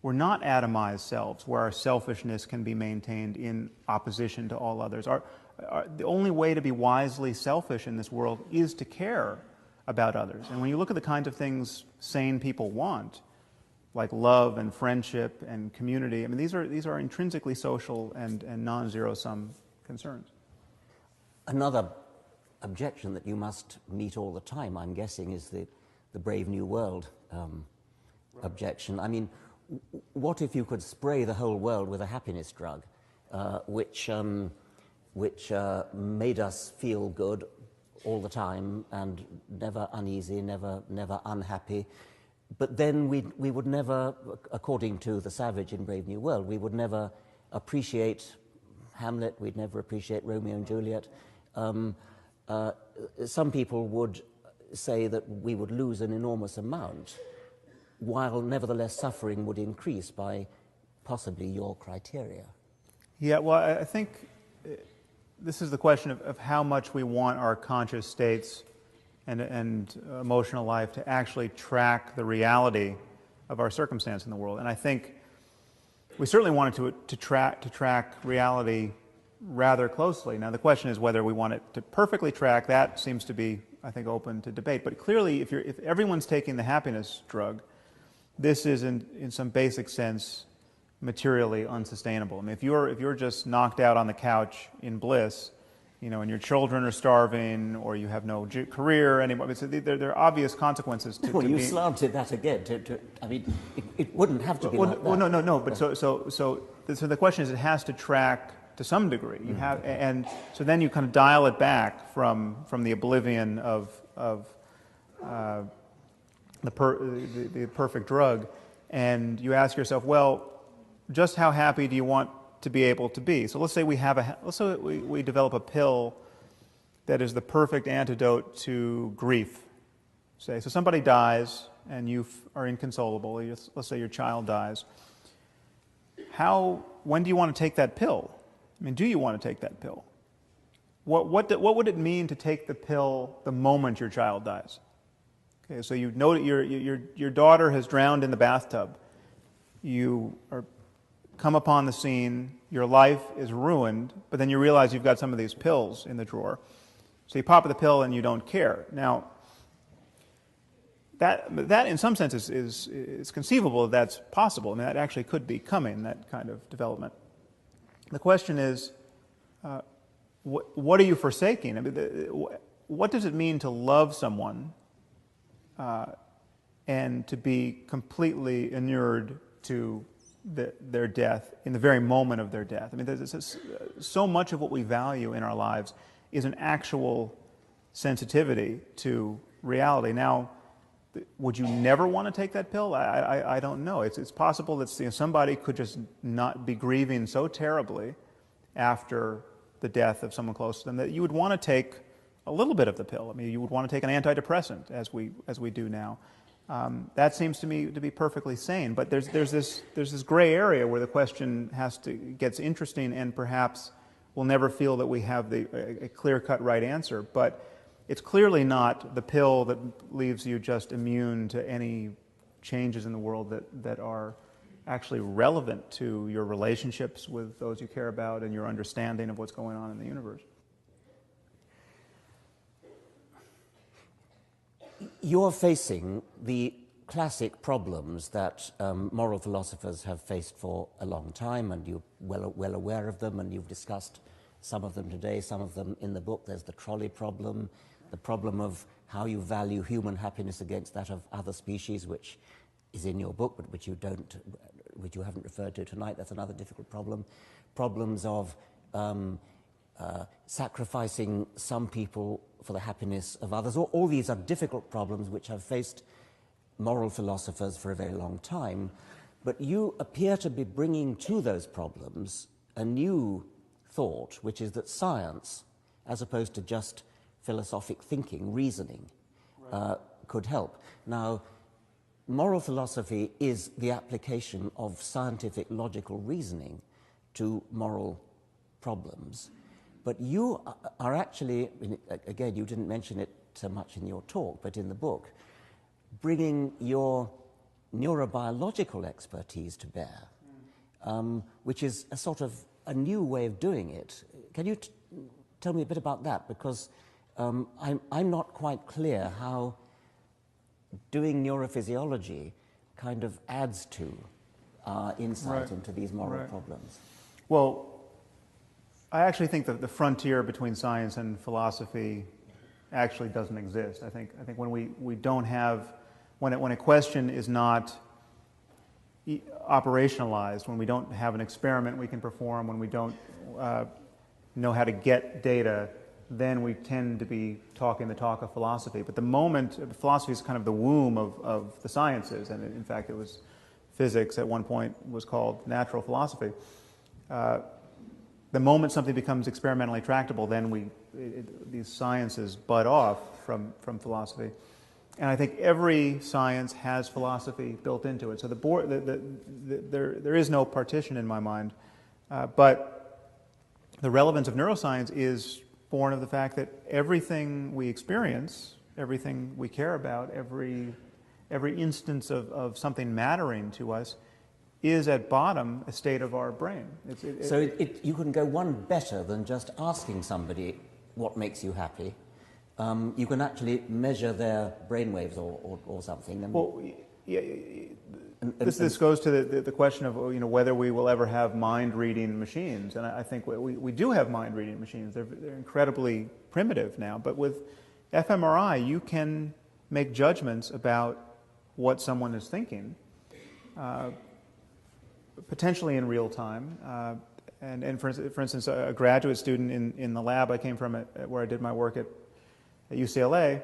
we're not atomized selves where our selfishness can be maintained in opposition to all others. The only way to be wisely selfish in this world is to care about others. And when you look at the kinds of things sane people want, like love and friendship and community, I mean, these are intrinsically social and non-zero-sum concerns. Another objection that you must meet all the time, I'm guessing, is the Brave New World objection. I mean, what if you could spray the whole world with a happiness drug, which made us feel good all the time and never uneasy, never unhappy, but then we would never, according to the savage in Brave New World, we would never appreciate Hamlet, we'd never appreciate Romeo and Juliet. Some people would say that we would lose an enormous amount, while nevertheless suffering would increase by possibly your criteria. Yeah, well, I think this is the question of how much we want our conscious states and emotional life to actually track the reality of our circumstance in the world. And I think we certainly want it to track reality rather closely. Now, the question is whether we want it to perfectly track. That seems to be, I think, open to debate. But clearly, if everyone's taking the happiness drug, this is, in some basic sense, materially unsustainable. I mean, if you're just knocked out on the couch in bliss, you know, and your children are starving, or you have no career anymore, so there are obvious consequences to. Well, you slanted that again. I mean, it wouldn't have to be like that. Well, no. But so the question is, it has to track to some degree. You have, and so then you kind of dial it back from the oblivion of the perfect drug, and you ask yourself, well, just how happy do you want to be able to be? So let's say we develop a pill that is the perfect antidote to grief. So somebody dies and you are inconsolable. Let's say your child dies. When do you want to take that pill? I mean, do you want to take that pill? What would it mean to take the pill the moment your child dies? Okay, so you know that your daughter has drowned in the bathtub. You come upon the scene, your life is ruined, but then you realize you've got some of these pills in the drawer. So you pop the pill and you don't care. Now, that in some sense is conceivable that that's possible. I mean, that actually could be coming, that kind of development. The question is, what are you forsaking? I mean, what does it mean to love someone and to be completely inured to their death in the very moment of their death? I mean, so much of what we value in our lives is an actual sensitivity to reality. Now, would you never want to take that pill? I don't know. It's possible that somebody could just not be grieving so terribly after the death of someone close to them that you would want to take a little bit of the pill. I mean, you would want to take an antidepressant, as we do now. That seems to me to be perfectly sane. But there's this gray area where the question gets interesting, and perhaps we'll never feel that we have a clear-cut right answer. But it's clearly not the pill that leaves you just immune to any changes in the world that are actually relevant to your relationships with those you care about and your understanding of what's going on in the universe. You're facing the classic problems that moral philosophers have faced for a long time, and you're well aware of them, and you've discussed some of them today, some of them in the book. There's the trolley problem, the problem of how you value human happiness against that of other species, which is in your book, but which you haven't referred to tonight. That's another difficult problem. Problems of sacrificing some people for the happiness of others. All these are difficult problems which have faced moral philosophers for a very long time. But you appear to be bringing to those problems a new thought, which is that science, as opposed to just philosophic thinking, reasoning, could help. Now, moral philosophy is the application of scientific logical reasoning to moral problems. But you are actually, again, you didn't mention it so much in your talk, but in the book, bringing your neurobiological expertise to bear, which is a sort of a new way of doing it. Can you tell me a bit about that? Because I'm not quite clear how doing neurophysiology kind of adds to our insight into these moral problems. Well, I actually think that the frontier between science and philosophy actually doesn't exist. I think when we don't have, when a question is not operationalized, when we don't have an experiment we can perform, when we don't know how to get data, then we tend to be talking the talk of philosophy. But the moment, philosophy is kind of the womb of the sciences, and in fact it was physics at one point was called natural philosophy. The moment something becomes experimentally tractable, then these sciences bud off from philosophy. And I think every science has philosophy built into it. So there is no partition in my mind. But the relevance of neuroscience is born of the fact that everything we experience, everything we care about, every instance of something mattering to us is at bottom a state of our brain. You can go one better than just asking somebody what makes you happy. You can actually measure their brainwaves or something. Well, yeah, this goes to the question of whether we will ever have mind-reading machines, and I think we do have mind-reading machines. They're incredibly primitive now, but with fMRI you can make judgments about what someone is thinking, potentially in real time. And for instance, a graduate student in the lab I came from where I did my work at UCLA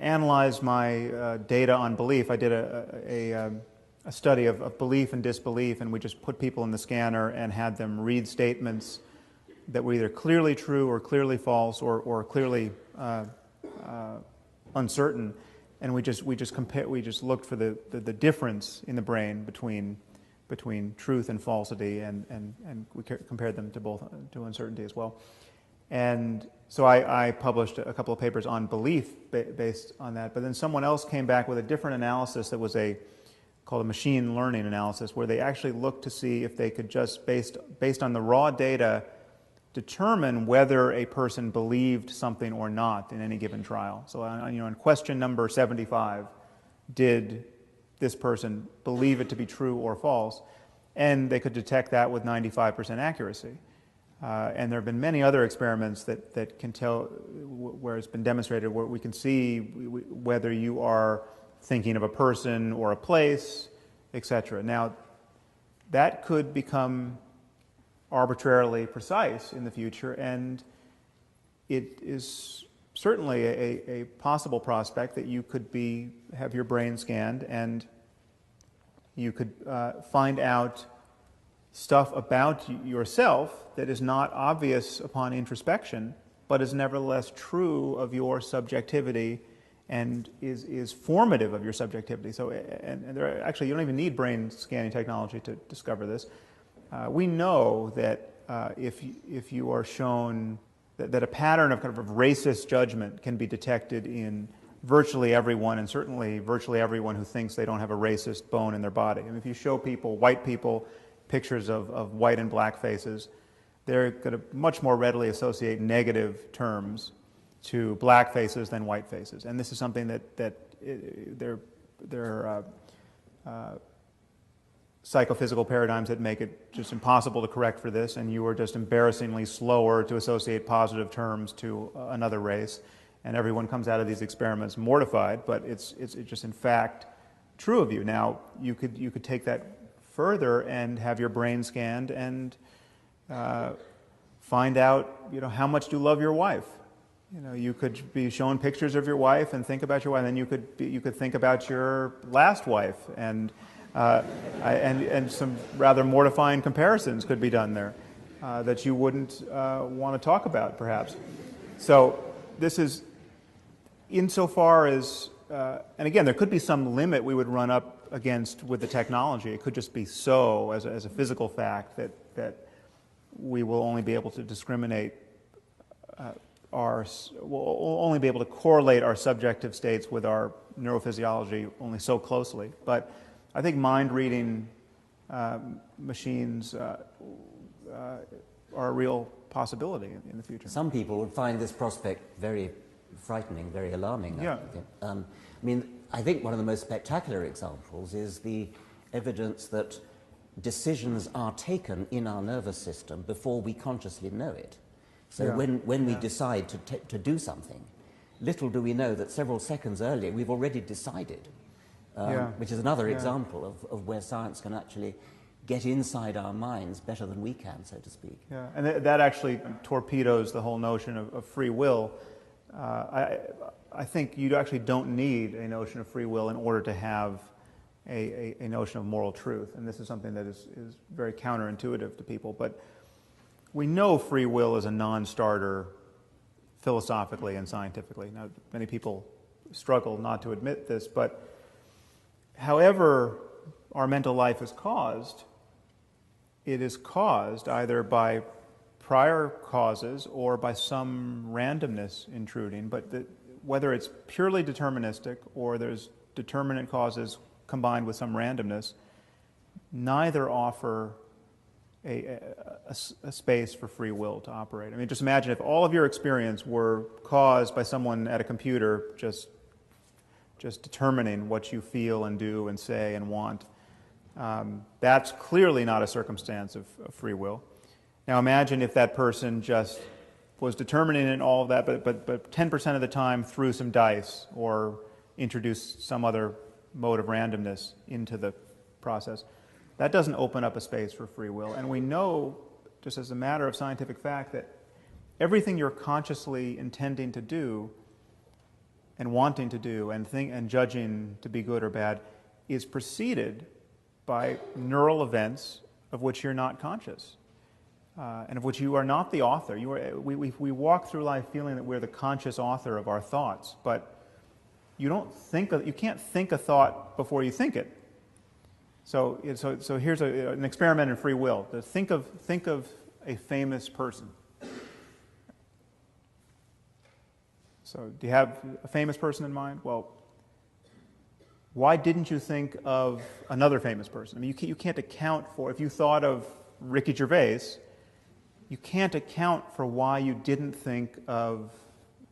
analyzed my data on belief. I did a study of belief and disbelief, and we just put people in the scanner and had them read statements that were either clearly true or clearly false or clearly uncertain, and we just looked for the difference in the brain between truth and falsity, and we compared them to uncertainty as well. And so I published a couple of papers on belief based on that, but then someone else came back with a different analysis that was called a machine learning analysis, where they actually looked to see if they could just, based on the raw data, determine whether a person believed something or not in any given trial. So on question number 75, did this person believe it to be true or false? And they could detect that with 95% accuracy. And there have been many other experiments that can tell, where it's been demonstrated, where we can see whether you are thinking of a person or a place, etc. Now, that could become arbitrarily precise in the future, and it is certainly a possible prospect that you could have your brain scanned and you could find out stuff about yourself that is not obvious upon introspection, but is nevertheless true of your subjectivity and is formative of your subjectivity. So, and actually, you don't even need brain scanning technology to discover this. We know that if you are shown that a pattern of kind of racist judgment can be detected in virtually everyone, and certainly virtually everyone who thinks they don't have a racist bone in their body. I mean, if you show white people, pictures of white and black faces, they're going to much more readily associate negative terms to black faces than white faces. And this is something that they're psychophysical paradigms that make it just impossible to correct for this, and you are just embarrassingly slower to associate positive terms to another race. And everyone comes out of these experiments mortified, but it's just in fact true of you. Now, you could take that further and have your brain scanned and find out, how much do you love your wife. You could be shown pictures of your wife and think about your wife, and then you could think about your last wife, and some rather mortifying comparisons could be done there that you wouldn't want to talk about, perhaps. So this is, insofar as, and again, there could be some limit we would run up against with the technology. It could just be so, as a physical fact, that we will only be able to discriminate we'll only be able to correlate our subjective states with our neurophysiology only so closely. But I think mind-reading machines are a real possibility in the future. Some people would find this prospect very frightening, very alarming. Yeah. I think one of the most spectacular examples is the evidence that decisions are taken in our nervous system before we consciously know it. So when we decide to do something, little do we know that several seconds earlier we've already decided, which is another example of where science can actually get inside our minds better than we can, so to speak. Yeah, and that actually torpedoes the whole notion of free will. I think you actually don't need a notion of free will in order to have a notion of moral truth, and this is something that is very counterintuitive to people, but we know free will is a non-starter philosophically and scientifically. Now, many people struggle not to admit this, but however our mental life is caused, it is caused either by prior causes or by some randomness intruding, but whether it's purely deterministic or there's determinate causes combined with some randomness, neither offer a space for free will to operate. I mean, just imagine if all of your experience were caused by someone at a computer just determining what you feel and do and say and want. That's clearly not a circumstance of free will. Now imagine if that person just was determining in all of that, but 10% of the time threw some dice or introduced some other mode of randomness into the process. That doesn't open up a space for free will. And we know, just as a matter of scientific fact, that everything you're consciously intending to do and wanting to do and judging to be good or bad is preceded by neural events of which you're not conscious and of which you are not the author. We walk through life feeling that we're the conscious author of our thoughts, but you can't think a thought before you think it. So here's an experiment in free will. Think of a famous person. So do you have a famous person in mind? Well, why didn't you think of another famous person? I mean, you can't account for, if you thought of Ricky Gervais, you can't account for why you didn't think of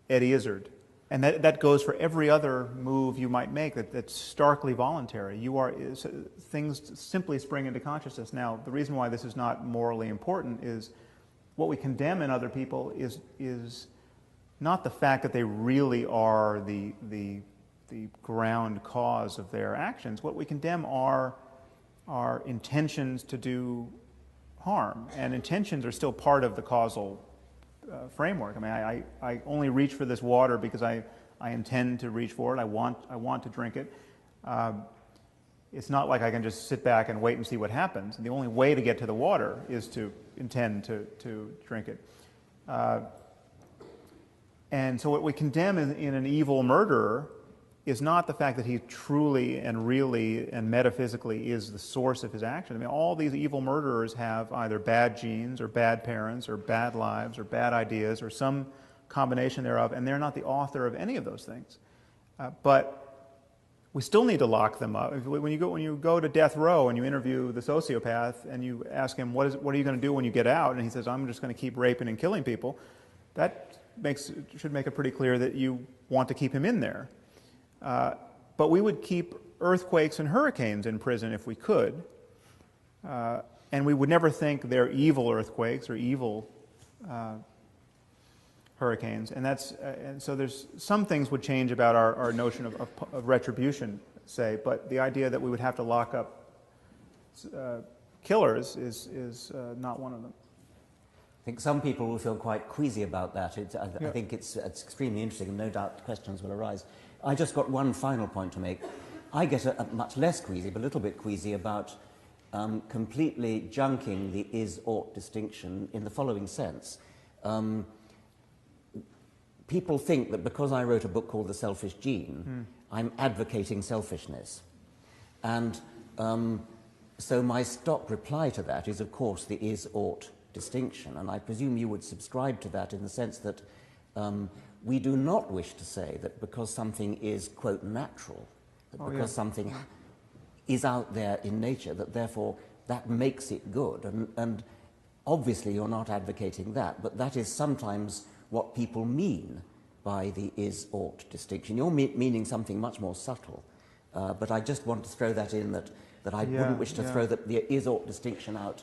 Eddie Izzard. And that goes for every other move you might make that's starkly voluntary. Things simply spring into consciousness. Now, the reason why this is not morally important is what we condemn in other people is not the fact that they really are the ground cause of their actions. What we condemn are intentions to do harm, and intentions are still part of the causal framework. I mean, I only reach for this water because I intend to reach for it. I want to drink it. It's not like I can just sit back and wait and see what happens. And the only way to get to the water is to intend to drink it. And so what we condemn in an evil murderer is not the fact that he truly and really and metaphysically is the source of his action. I mean, all these evil murderers have either bad genes or bad parents or bad lives or bad ideas or some combination thereof, and they're not the author of any of those things. But we still need to lock them up. When you go to death row and you interview the sociopath and you ask him, what are you going to do when you get out? And he says, I'm just going to keep raping and killing people. That should make it pretty clear that you want to keep him in there. But we would keep earthquakes and hurricanes in prison if we could, and we would never think they're evil earthquakes or evil hurricanes. And so there's some things would change about our notion of retribution, say, but the idea that we would have to lock up killers is not one of them. I think some people will feel quite queasy about that. I think it's extremely interesting, and no doubt questions will arise. I just got one final point to make. I get much less queasy, but a little bit queasy about completely junking the is-ought distinction in the following sense. People think that because I wrote a book called The Selfish Gene, I'm advocating selfishness. And so my stock reply to that is, of course, the is-ought distinction. And I presume you would subscribe to that in the sense that We do not wish to say that because something is, quote, natural, that because something is out there in nature, that therefore that makes it good. And obviously you're not advocating that, but that is sometimes what people mean by the is-ought distinction. You're meaning something much more subtle. But I just want to throw that in, that I wouldn't wish to throw the is-ought distinction out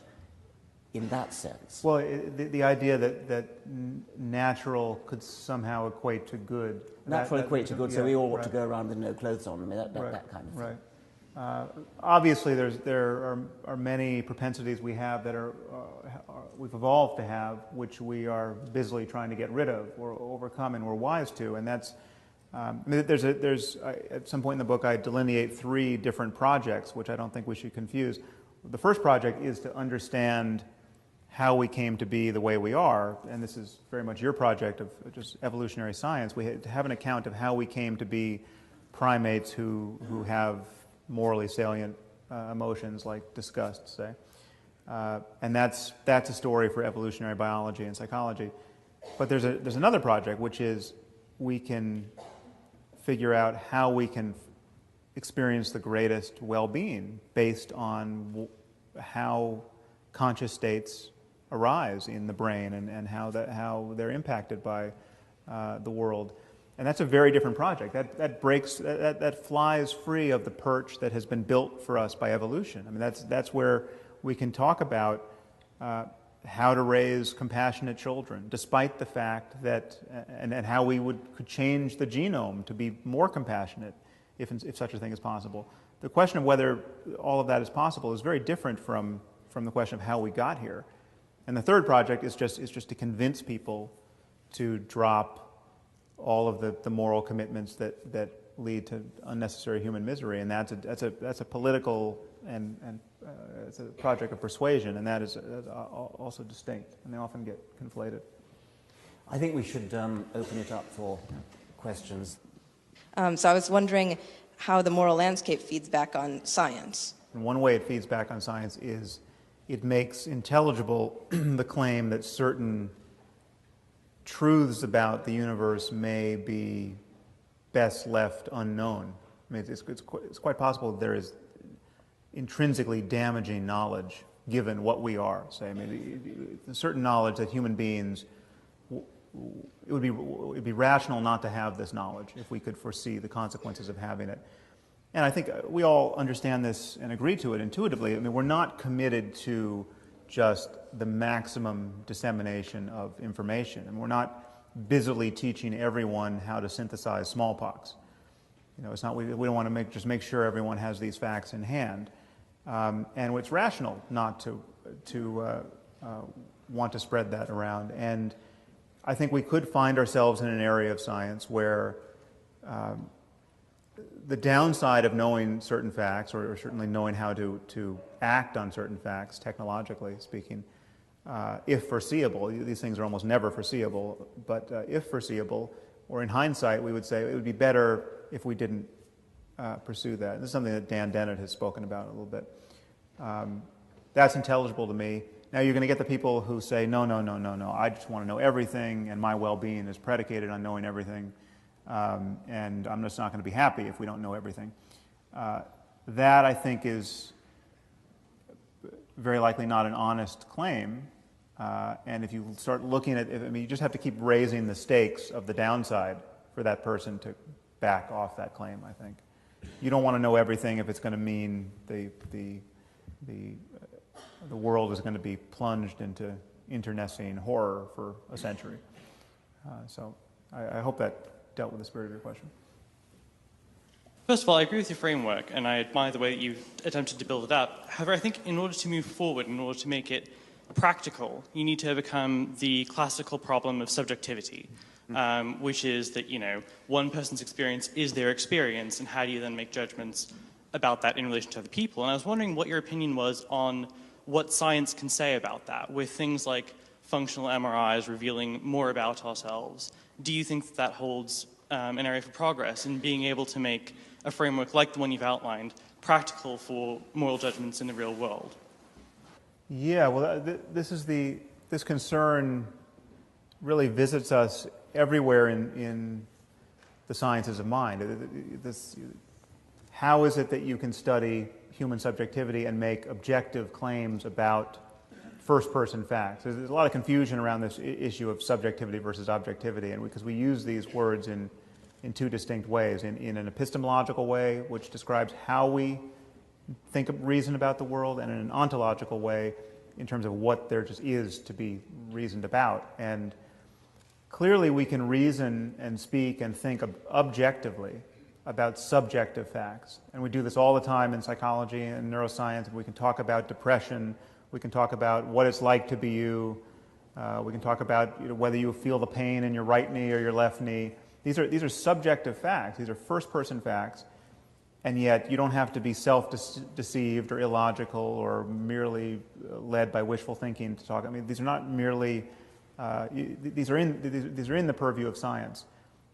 in that sense. Well, the idea that natural could somehow equate to good. Natural equate to good, so we all ought to go around with no clothes on. I mean, that kind of thing. Right. Obviously, there are many propensities we have that we've evolved to have, which we are busily trying to get rid of or overcome, and we're wise to. And that's at some point in the book, I delineate 3 different projects, which I don't think we should confuse. The first project is to understand how we came to be the way we are, and this is very much your project of just evolutionary science. We have an account of how we came to be primates who have morally salient emotions like disgust, say. And that's a story for evolutionary biology and psychology. But there's another project, which is we can figure out how we can experience the greatest well-being based on how conscious states arise in the brain and how they're impacted by the world. And that's a very different project. That flies free of the perch that has been built for us by evolution. I mean, that's where we can talk about how to raise compassionate children, despite the fact that, and how we could change the genome to be more compassionate, if such a thing is possible. The question of whether all of that is possible is very different from the question of how we got here. And the third project is just to convince people to drop all of the moral commitments that lead to unnecessary human misery, and that's a political and it's a project of persuasion, and that is also distinct, and they often get conflated. I think we should open it up for questions. So I was wondering how the moral landscape feeds back on science. And one way it feeds back on science is it makes intelligible the claim that certain truths about the universe may be best left unknown. I mean, it's quite possible that there is intrinsically damaging knowledge given what we are. Say, I mean, certain knowledge that human beings, it would be rational not to have this knowledge if we could foresee the consequences of having it. And I think we all understand this and agree to it intuitively. I mean, we're not committed to just the maximum dissemination of information, and we're not busily teaching everyone how to synthesize smallpox. You know, it's not. We don't want to just make sure everyone has these facts in hand, and it's rational not to want to spread that around. And I think we could find ourselves in an area of science where the downside of knowing certain facts, or certainly knowing how to act on certain facts, technologically speaking, if foreseeable, these things are almost never foreseeable, but if foreseeable, or in hindsight, we would say it would be better if we didn't pursue that. This is something that Dan Dennett has spoken about a little bit. That's intelligible to me. Now you're going to get the people who say, no, I just want to know everything, and my well-being is predicated on knowing everything. And I'm just not going to be happy if we don't know everything. That, I think, is very likely not an honest claim. And if you start looking at it, I mean, you just have to keep raising the stakes of the downside for that person to back off that claim, I think. You don't want to know everything if it's going to mean the world is going to be plunged into internecine horror for a century. So I hope that dealt with the spirit of your question. First of all, I agree with your framework, and I admire the way that you've attempted to build it up. However, I think in order to move forward, in order to make it practical, you need to overcome the classical problem of subjectivity, which is that, you know, one person's experience is their experience, and how do you then make judgments about that in relation to other people? And I was wondering what your opinion was on what science can say about that, with things like functional MRIs revealing more about ourselves. Do you think that holds an area for progress in being able to make a framework like the one you've outlined practical for moral judgments in the real world? Yeah, well, this concern really visits us everywhere in the sciences of mind. How is it that you can study human subjectivity and make objective claims about first-person facts? There's a lot of confusion around this issue of subjectivity versus objectivity, and because we use these words in two distinct ways. In an epistemological way, which describes how we reason about the world, and in an ontological way, in terms of what there just is to be reasoned about. And clearly we can reason and speak and think objectively about subjective facts. And we do this all the time in psychology and neuroscience. We can talk about depression. We can talk about what it's like to be you. We can talk about whether you feel the pain in your right knee or your left knee. These are subjective facts. These are first-person facts. And yet you don't have to be self-deceived or illogical or merely led by wishful thinking to talk. I mean, these are not merely, these are in the purview of science.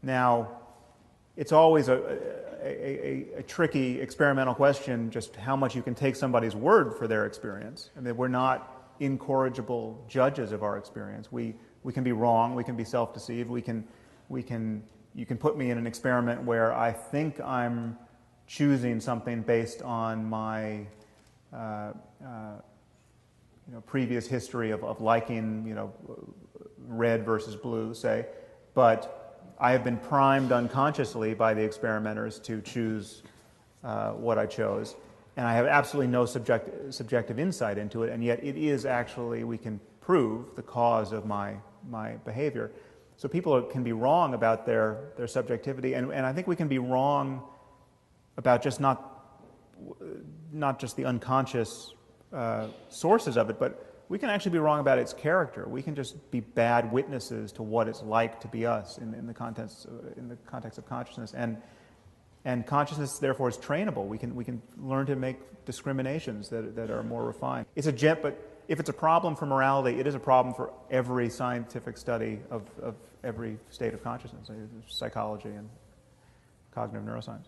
Now, it's always a tricky experimental question just how much you can take somebody's word for their experience. I mean, we're not incorrigible judges of our experience. We can be wrong, we can be self-deceived, you can put me in an experiment where I think I'm choosing something based on my previous history of liking red versus blue, say, but I have been primed unconsciously by the experimenters to choose what I chose, and I have absolutely no subjective insight into it, and yet it is actually, we can prove the cause of my behavior. So people can be wrong about their subjectivity, and I think we can be wrong about just not just the unconscious sources of it, but we can actually be wrong about its character. We can just be bad witnesses to what it's like to be us in the context of consciousness, and consciousness therefore is trainable. We can learn to make discriminations that are more refined. But if it's a problem for morality, it is a problem for every scientific study of every state of consciousness, psychology and cognitive neuroscience.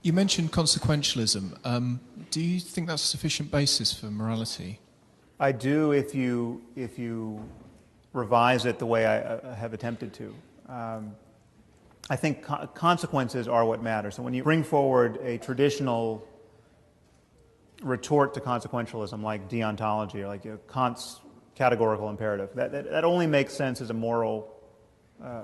You mentioned consequentialism. Do you think that's a sufficient basis for morality? I do if you revise it the way I have attempted to. I think consequences are what matter. So when you bring forward a traditional retort to consequentialism like deontology or like Kant's categorical imperative, that only makes sense as a moral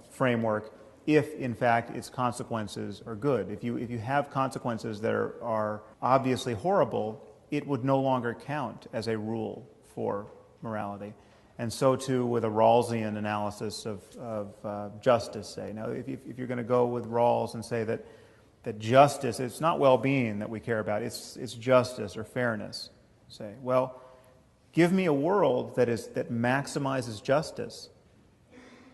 framework if, in fact, its consequences are good. If you have consequences that are obviously horrible, it would no longer count as a rule for morality. And so too with a Rawlsian analysis of justice, say. Now, if you're going to go with Rawls and say that justice, it's not well-being that we care about, it's justice or fairness, say, well, give me a world that maximizes justice,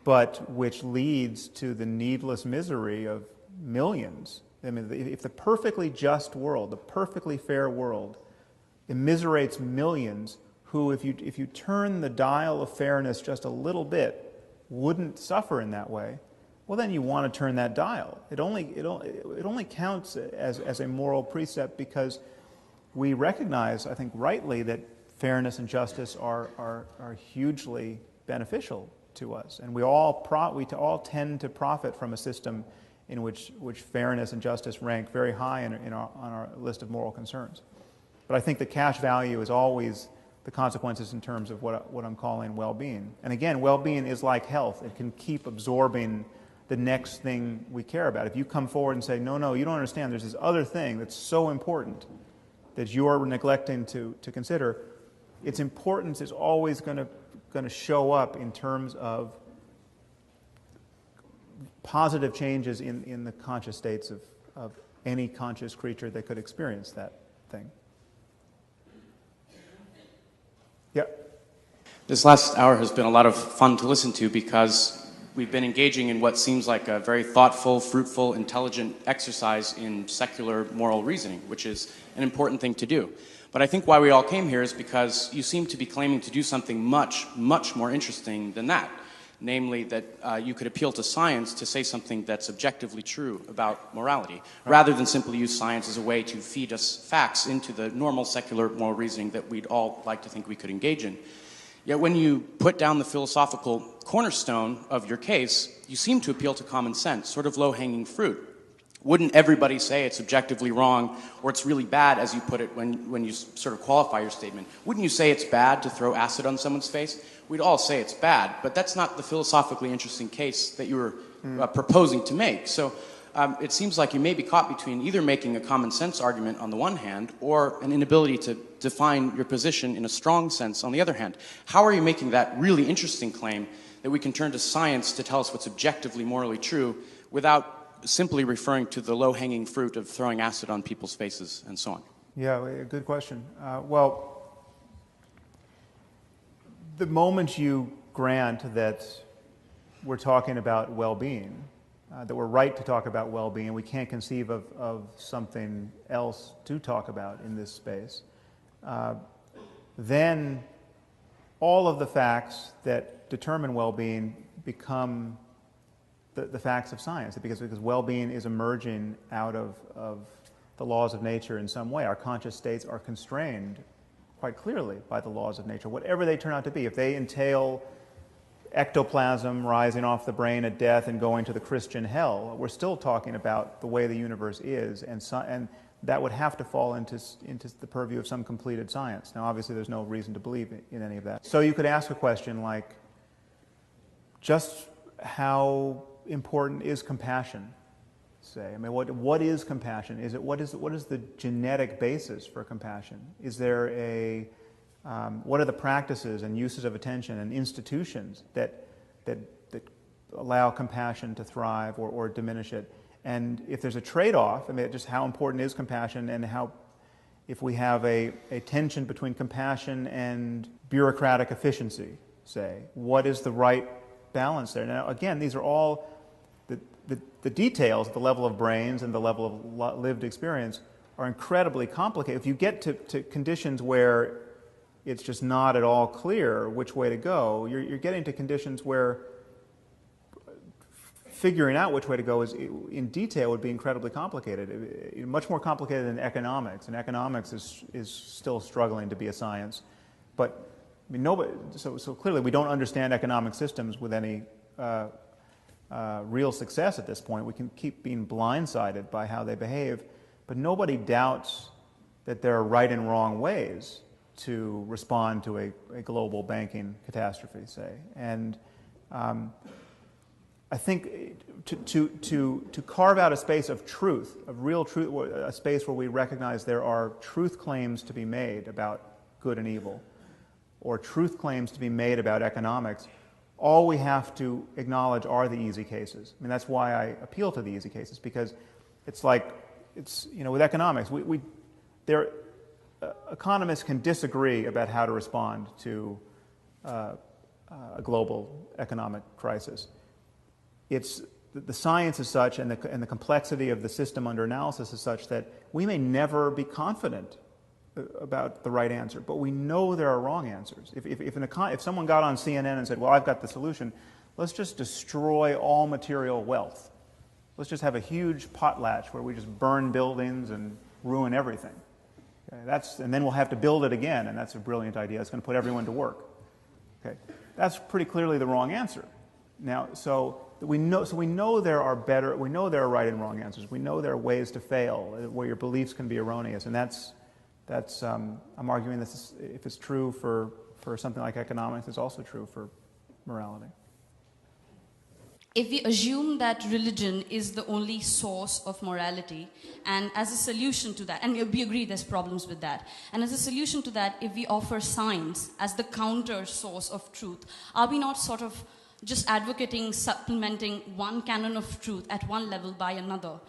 but which leads to the needless misery of millions. I mean, if the perfectly just world, the perfectly fair world, immiserates millions who, if you turn the dial of fairness just a little bit, wouldn't suffer in that way, well, then you want to turn that dial. It only counts as a moral precept because we recognize, I think rightly, that fairness and justice are hugely beneficial to us, and we all tend to profit from a system in which fairness and justice rank very high on our list of moral concerns. But I think the cash value is always the consequences in terms of what I'm calling well-being. And again, well-being is like health. It can keep absorbing the next thing we care about. If you come forward and say, no, you don't understand, there's this other thing that's so important that you're neglecting to consider, its importance is always going to show up in terms of positive changes in the conscious states of any conscious creature that could experience that thing. Yeah. This last hour has been a lot of fun to listen to because we've been engaging in what seems like a very thoughtful, fruitful, intelligent exercise in secular moral reasoning, which is an important thing to do. But I think why we all came here is because you seem to be claiming to do something much, much more interesting than that. Namely, that you could appeal to science to say something that's objectively true about morality, rather than simply use science as a way to feed us facts into the normal secular moral reasoning that we'd all like to think we could engage in. Yet when you put down the philosophical cornerstone of your case, you seem to appeal to common sense, sort of low-hanging fruit. Wouldn't everybody say it's objectively wrong, or it's really bad, as you put it, when you sort of qualify your statement? Wouldn't you say it's bad to throw acid on someone's face? We'd all say it's bad, but that's not the philosophically interesting case that you were proposing to make. So it seems like you may be caught between either making a common sense argument on the one hand, or an inability to define your position in a strong sense on the other hand. How are you making that really interesting claim that we can turn to science to tell us what's objectively morally true without simply referring to the low-hanging fruit of throwing acid on people's faces and so on? Yeah, good question. Well, the moment you grant that we're talking about well-being, that we're right to talk about well-being, we can't conceive of something else to talk about in this space, then all of the facts that determine well-being become the facts of science, because well-being is emerging out of the laws of nature in some way. Our conscious states are constrained quite clearly by the laws of nature, whatever they turn out to be. If they entail ectoplasm rising off the brain at death and going to the Christian hell, we're still talking about the way the universe is, and that would have to fall into the purview of some completed science. Now, obviously, there's no reason to believe in any of that. So you could ask a question like, just how important is compassion, say? I mean, what is compassion? What is the genetic basis for compassion? Is there what are the practices and uses of attention and institutions that allow compassion to thrive or diminish it? And if there's a trade-off, I mean, just how important is compassion, and how, if we have a tension between compassion and bureaucratic efficiency, say, what is the right balance there? Now, again, these are all the details at the level of brains and the level of lived experience are incredibly complicated. If you get to conditions where it's just not at all clear which way to go, you're getting to conditions where figuring out which way to go in detail would be incredibly complicated, much more complicated than economics. And economics is still struggling to be a science. But I mean, so clearly we don't understand economic systems with any real success at this point. We can keep being blindsided by how they behave, but nobody doubts that there are right and wrong ways to respond to a global banking catastrophe, say. And I think to carve out a space of truth, of real truth, a space where we recognize there are truth claims to be made about good and evil, or truth claims to be made about economics, all we have to acknowledge are the easy cases. I mean, that's why I appeal to the easy cases, because it's like, with economics, economists can disagree about how to respond to a global economic crisis. The science is such, and the complexity of the system under analysis is such, that we may never be confident about the right answer, but we know there are wrong answers. If someone got on CNN and said, well, I've got the solution, let's just destroy all material wealth. Let's just have a huge potlatch where we just burn buildings and ruin everything. Okay, and then we'll have to build it again, and that's a brilliant idea. It's going to put everyone to work. Okay, that's pretty clearly the wrong answer. Now, so we know there are right and wrong answers. We know there are ways to fail where your beliefs can be erroneous, and I'm arguing this, if it's true for something like economics, it's also true for morality. If we assume that religion is the only source of morality, and as a solution to that, and we agree there's problems with that, and as a solution to that, if we offer science as the counter source of truth, are we not sort of just advocating supplementing one canon of truth at one level by another?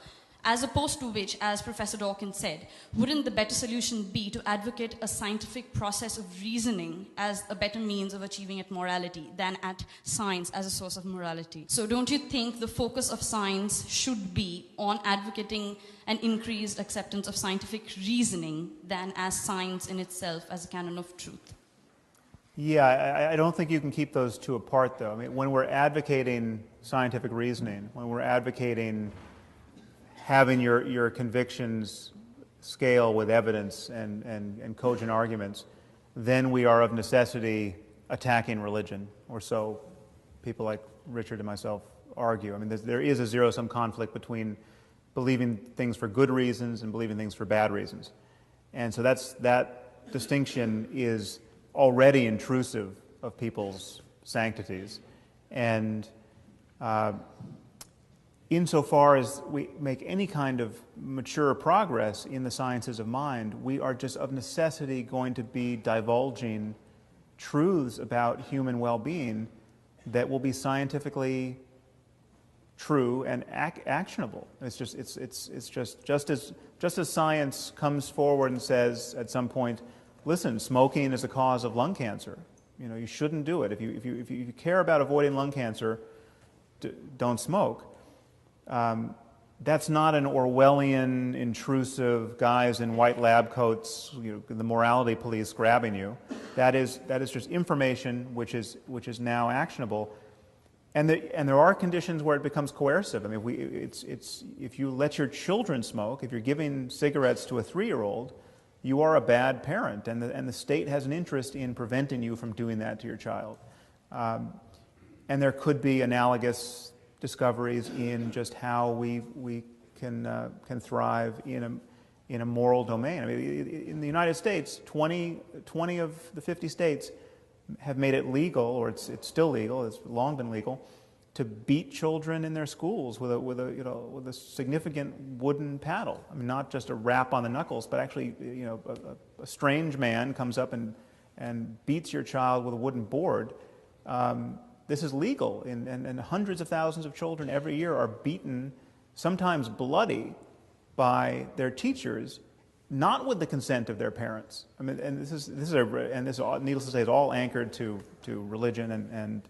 As opposed to which, as Professor Dawkins said, wouldn't the better solution be to advocate a scientific process of reasoning as a better means of achieving at morality than at science as a source of morality? So don't you think the focus of science should be on advocating an increased acceptance of scientific reasoning than as science in itself as a canon of truth? Yeah, I don't think you can keep those two apart, though. I mean, when we're advocating scientific reasoning, when we're advocating having your convictions scale with evidence and cogent arguments, then we are of necessity attacking religion, or so people like Richard and myself argue. I mean, there is a zero-sum conflict between believing things for good reasons and believing things for bad reasons. And so that distinction is already intrusive of people's sanctities. And insofar as we make any kind of mature progress in the sciences of mind, we are just of necessity going to be divulging truths about human well-being that will be scientifically true and actionable. It's just as science comes forward and says at some point, listen, smoking is a cause of lung cancer. You know, you shouldn't do it. If you care about avoiding lung cancer, don't smoke. That's not an Orwellian, intrusive guys in white lab coats, the morality police grabbing you. That is just information which is now actionable, and there are conditions where it becomes coercive. I mean, if you let your children smoke, if you're giving cigarettes to a 3-year-old, you are a bad parent, and the state has an interest in preventing you from doing that to your child. And there could be analogous discoveries in just how we can thrive in a moral domain. I mean, in the United States, 20 of the 50 states have made it legal, or it's still legal. It's long been legal to beat children in their schools with a significant wooden paddle. I mean, not just a rap on the knuckles, but actually, a strange man comes up and beats your child with a wooden board. This is legal, and hundreds of thousands of children every year are beaten, sometimes bloody, by their teachers, not with the consent of their parents. I mean, and this needless to say, is all anchored to religion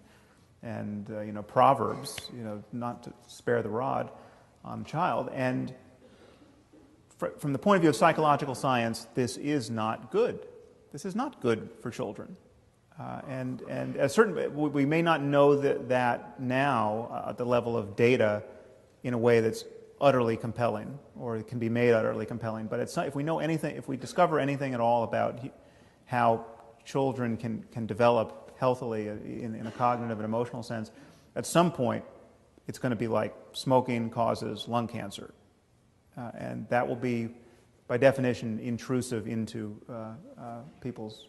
and proverbs, not to spare the rod on the child. And from the point of view of psychological science, this is not good. This is not good for children. And we may not know that now at the level of data in a way that's utterly compelling, or it can be made utterly compelling. But if we know anything, if we discover anything at all about how children can develop healthily in a cognitive and emotional sense, at some point it's going to be like smoking causes lung cancer, and that will be, by definition, intrusive into people's.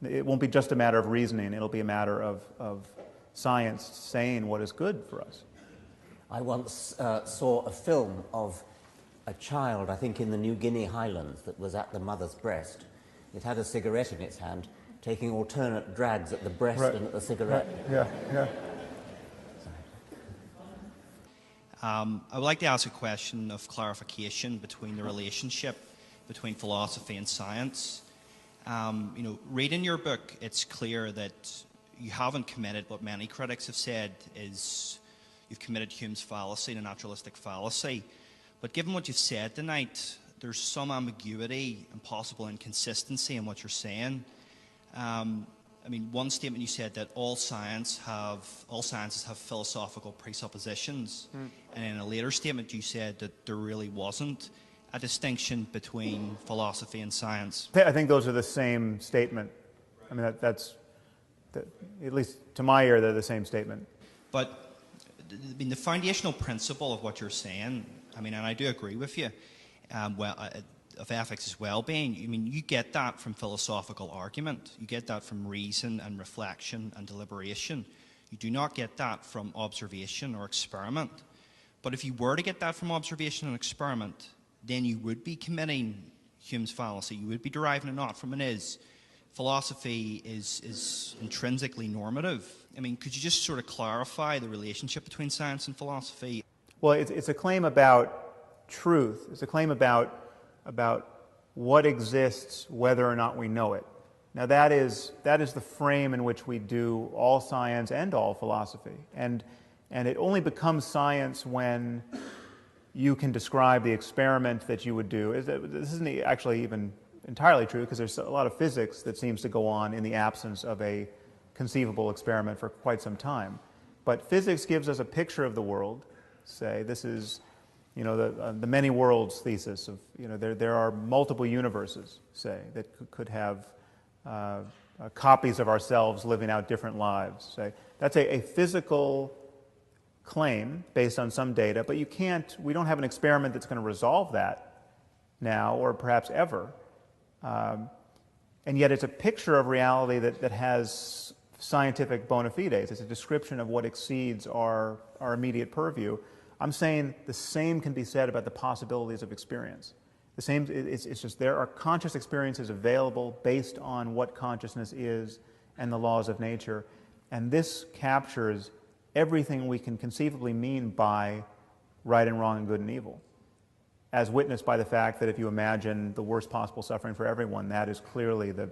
It won't be just a matter of reasoning, it'll be a matter of science saying what is good for us. I once saw a film of a child, I think in the New Guinea highlands, that was at the mother's breast. It had a cigarette in its hand, taking alternate drags at the breast and at the cigarette. Right. Yeah. I would like to ask a question of clarification between the relationship between philosophy and science. Reading your book, it's clear that you haven't committed what many critics have said is you've committed Hume's fallacy, the naturalistic fallacy. But given what you've said tonight, there's some ambiguity and possible inconsistency in what you're saying. One statement you said that all sciences have philosophical presuppositions, and in a later statement you said that there really wasn't a distinction between philosophy and science. I think those are the same statement. I mean, that's at least to my ear, they're the same statement. But the foundational principle of what you're saying, and I do agree with you, of ethics as well-being, you get that from philosophical argument. You get that from reason and reflection and deliberation. You do not get that from observation or experiment. But if you were to get that from observation and experiment, then you would be committing Hume's fallacy. You would be deriving it not from an is. Philosophy is intrinsically normative. Could you just sort of clarify the relationship between science and philosophy? Well, it's a claim about truth. It's a claim about what exists, whether or not we know it. Now that is the frame in which we do all science and all philosophy. And it only becomes science when you can describe the experiment that you would do. This isn't actually even entirely true, because there's a lot of physics that seems to go on in the absence of a conceivable experiment for quite some time. But physics gives us a picture of the world. Say, this is, the many worlds thesis of, there are multiple universes, say, that could have copies of ourselves living out different lives. Say, that's a physical claim based on some data, but we don't have an experiment that's going to resolve that now or perhaps ever. And yet it's a picture of reality that has scientific bona fides. It's a description of what exceeds our immediate purview. I'm saying the same can be said about the possibilities of experience. The same, it's just there are conscious experiences available based on what consciousness is and the laws of nature. And this captures everything we can conceivably mean by right and wrong and good and evil, as witnessed by the fact that if you imagine the worst possible suffering for everyone, that is clearly the